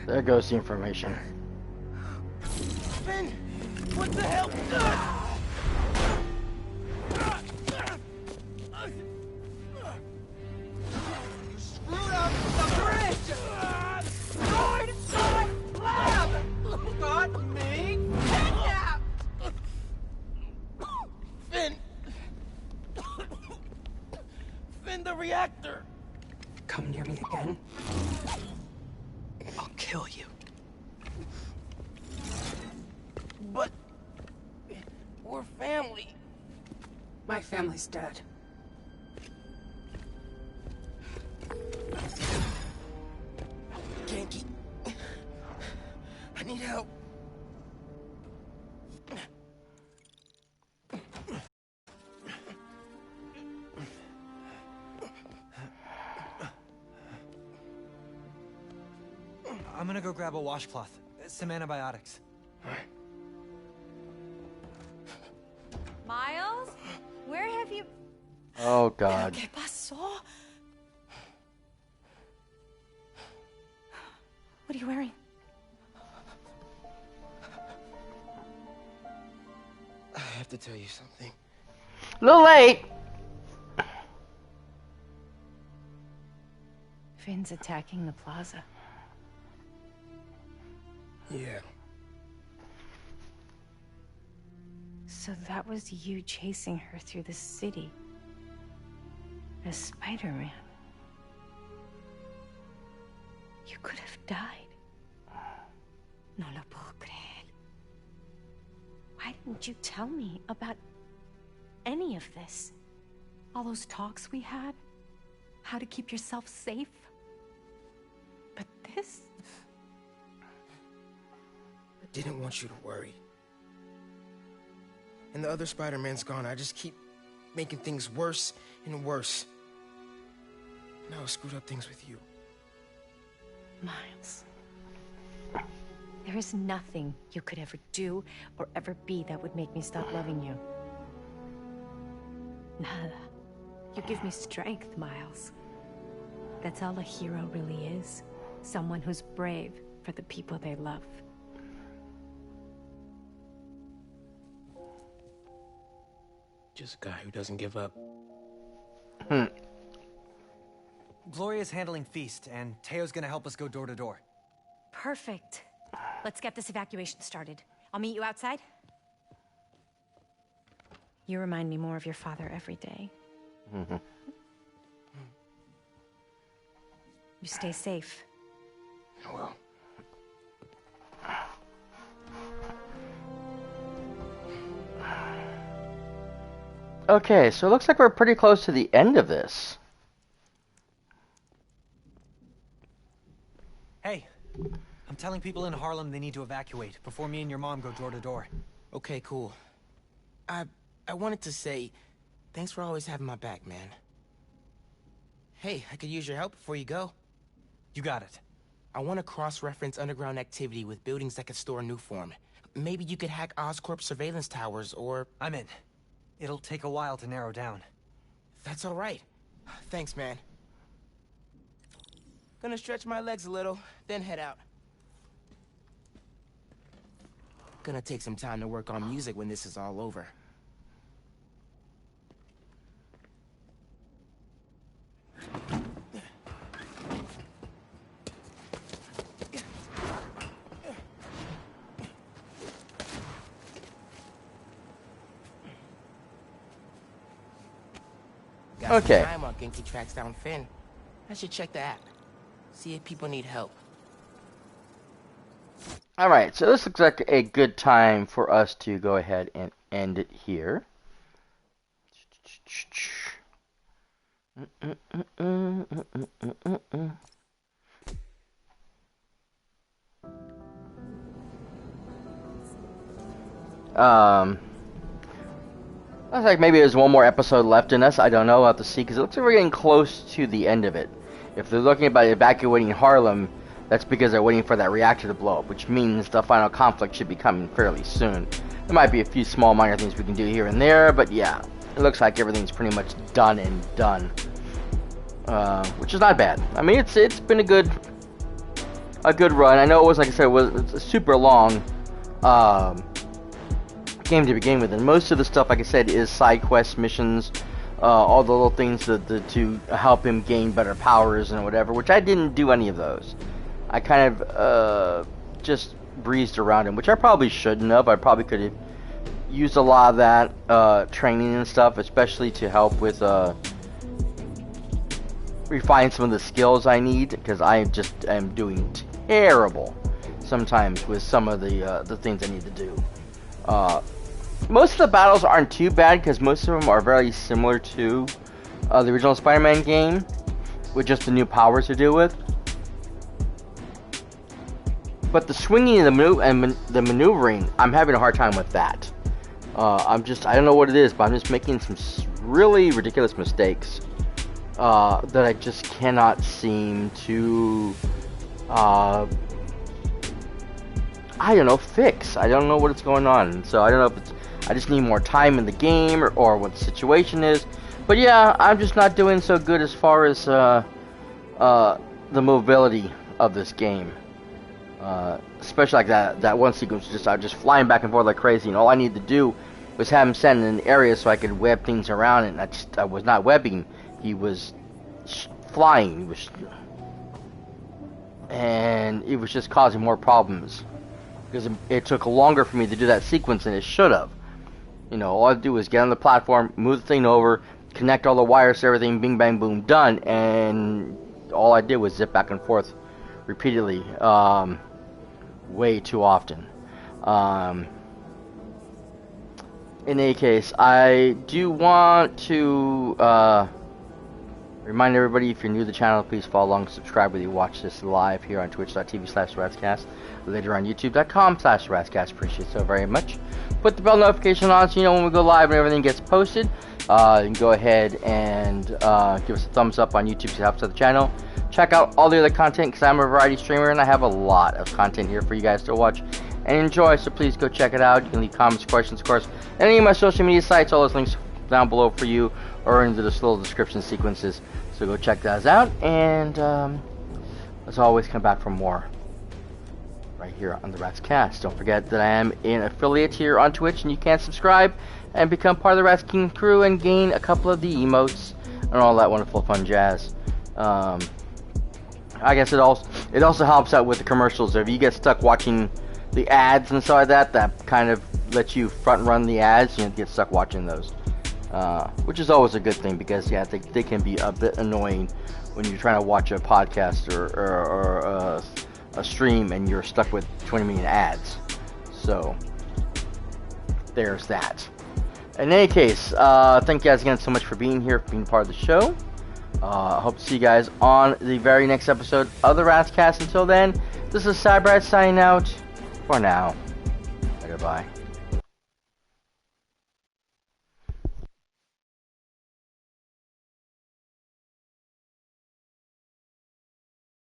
There goes the information. Finn! What the hell? Screwed up the bridge! Destroyed my lab! Got me kidnapped! Finn! Finn, the reactor! Come near me again. I'll kill you. But... we're family. My family's dead. Ganke. I need help. I'm gonna go grab a washcloth. Some antibiotics. Miles? Where have you... Oh, God. ¿Qué pasó? What are you wearing? I have to tell you something. A little late. Finn's attacking the plaza. Yeah. So that was you chasing her through the city. As Spider-Man. You could have died. No lo puedo creer. Why didn't you tell me about any of this? All those talks we had? How to keep yourself safe? But this? I didn't want you to worry. And the other Spider-Man's gone. I just keep making things worse and worse. No, screwed up things with you. Miles. There is nothing you could ever do or ever be that would make me stop loving you. Nada. You give me strength, Miles. That's all a hero really is. Someone who's brave for the people they love. Just a guy who doesn't give up. Gloria's handling Feast, and Teo's gonna help us go door to door. Perfect. Let's get this evacuation started. I'll meet you outside. You remind me more of your father every day. You stay safe. I will. Okay, so it looks like we're pretty close to the end of this. Hey, I'm telling people in Harlem they need to evacuate before me and your mom go door to door. Okay, cool. I wanted to say, thanks for always having my back, man. Hey, I could use your help before you go. You got it. I want to cross-reference underground activity with buildings that could store Nuform. Maybe you could hack Oscorp's surveillance towers, or... I'm in. It'll take a while to narrow down. That's all right. Thanks, man. Gonna stretch my legs a little, then head out. Gonna take some time to work on music when this is all over. Okay. Got some time on Genki tracks down Finn. I should check the app. See if people need help. Alright, so this looks like a good time for us to go ahead and end it here. Looks like maybe there's one more episode left in us. I don't know. We'll have to see, because it looks like we're getting close to the end of it. If they're looking about evacuating Harlem, that's because they're waiting for that reactor to blow up, which means the final conflict should be coming fairly soon. There might be a few small minor things we can do here and there, but yeah, it looks like everything's pretty much done and done. Which is not bad. I mean, it's been a good run. I know it was, like I said, it was a super long game to begin with, and most of the stuff, like I said, is side quest missions, all the little things to help him gain better powers and whatever, which I didn't do any of those. I kind of just breezed around him, which I probably shouldn't have. I probably could have used a lot of that training and stuff, especially to help with refine some of the skills I need, because I just am doing terrible sometimes with some of the things I need to do. Most of the battles aren't too bad, because most of them are very similar to the original Spider-Man game, with just the new powers to deal with. But the swinging and the maneuvering, I'm having a hard time with that. I don't know what it is, but I'm just making some really ridiculous mistakes that I just cannot seem to, fix. I don't know what it's going on. So I don't know if I just need more time in the game or what the situation is. But yeah, I'm just not doing so good as far as the mobility of this game. Especially like that one sequence, I was just flying back and forth like crazy, and all I needed to do was have him stand in an area so I could web things around it, and I was not webbing, he was flying, and it was just causing more problems, because it took longer for me to do that sequence than it should have. All I do is get on the platform, move the thing over, connect all the wires to everything, bing bang boom, done, and all I did was zip back and forth repeatedly, way too often. In any case, I do want to remind everybody, if you're new to the channel, please follow along and subscribe whether you watch this live here on twitch.tv/ratscast, later on youtube.com/ratscast. Appreciate it so very much. Put the bell notification on so you know when we go live and everything gets posted. You can go ahead and give us a thumbs up on YouTube to help out the channel. Check out all the other content because I'm a variety streamer and I have a lot of content here for you guys to watch and enjoy. So please go check it out. You can leave comments, questions, of course, any of my social media sites. All those links down below for you or into this little description sequences. So go check those out. And as always, come back for more right here on the Rats Cast. Don't forget that I am an affiliate here on Twitch and you can subscribe and become part of the Rats King crew and gain a couple of the emotes and all that wonderful fun jazz. I guess it also helps out with the commercials. If you get stuck watching the ads and stuff like that, that kind of lets you front run the ads. You don't get stuck watching those, which is always a good thing because yeah, they can be a bit annoying when you're trying to watch a podcast or a stream and you're stuck with 20 million ads. So there's that. In any case, thank you guys again so much for being here, for being part of the show. I hope to see you guys on the very next episode of the Rats Cast. Until then, this is cyperrat signing out for now. Goodbye.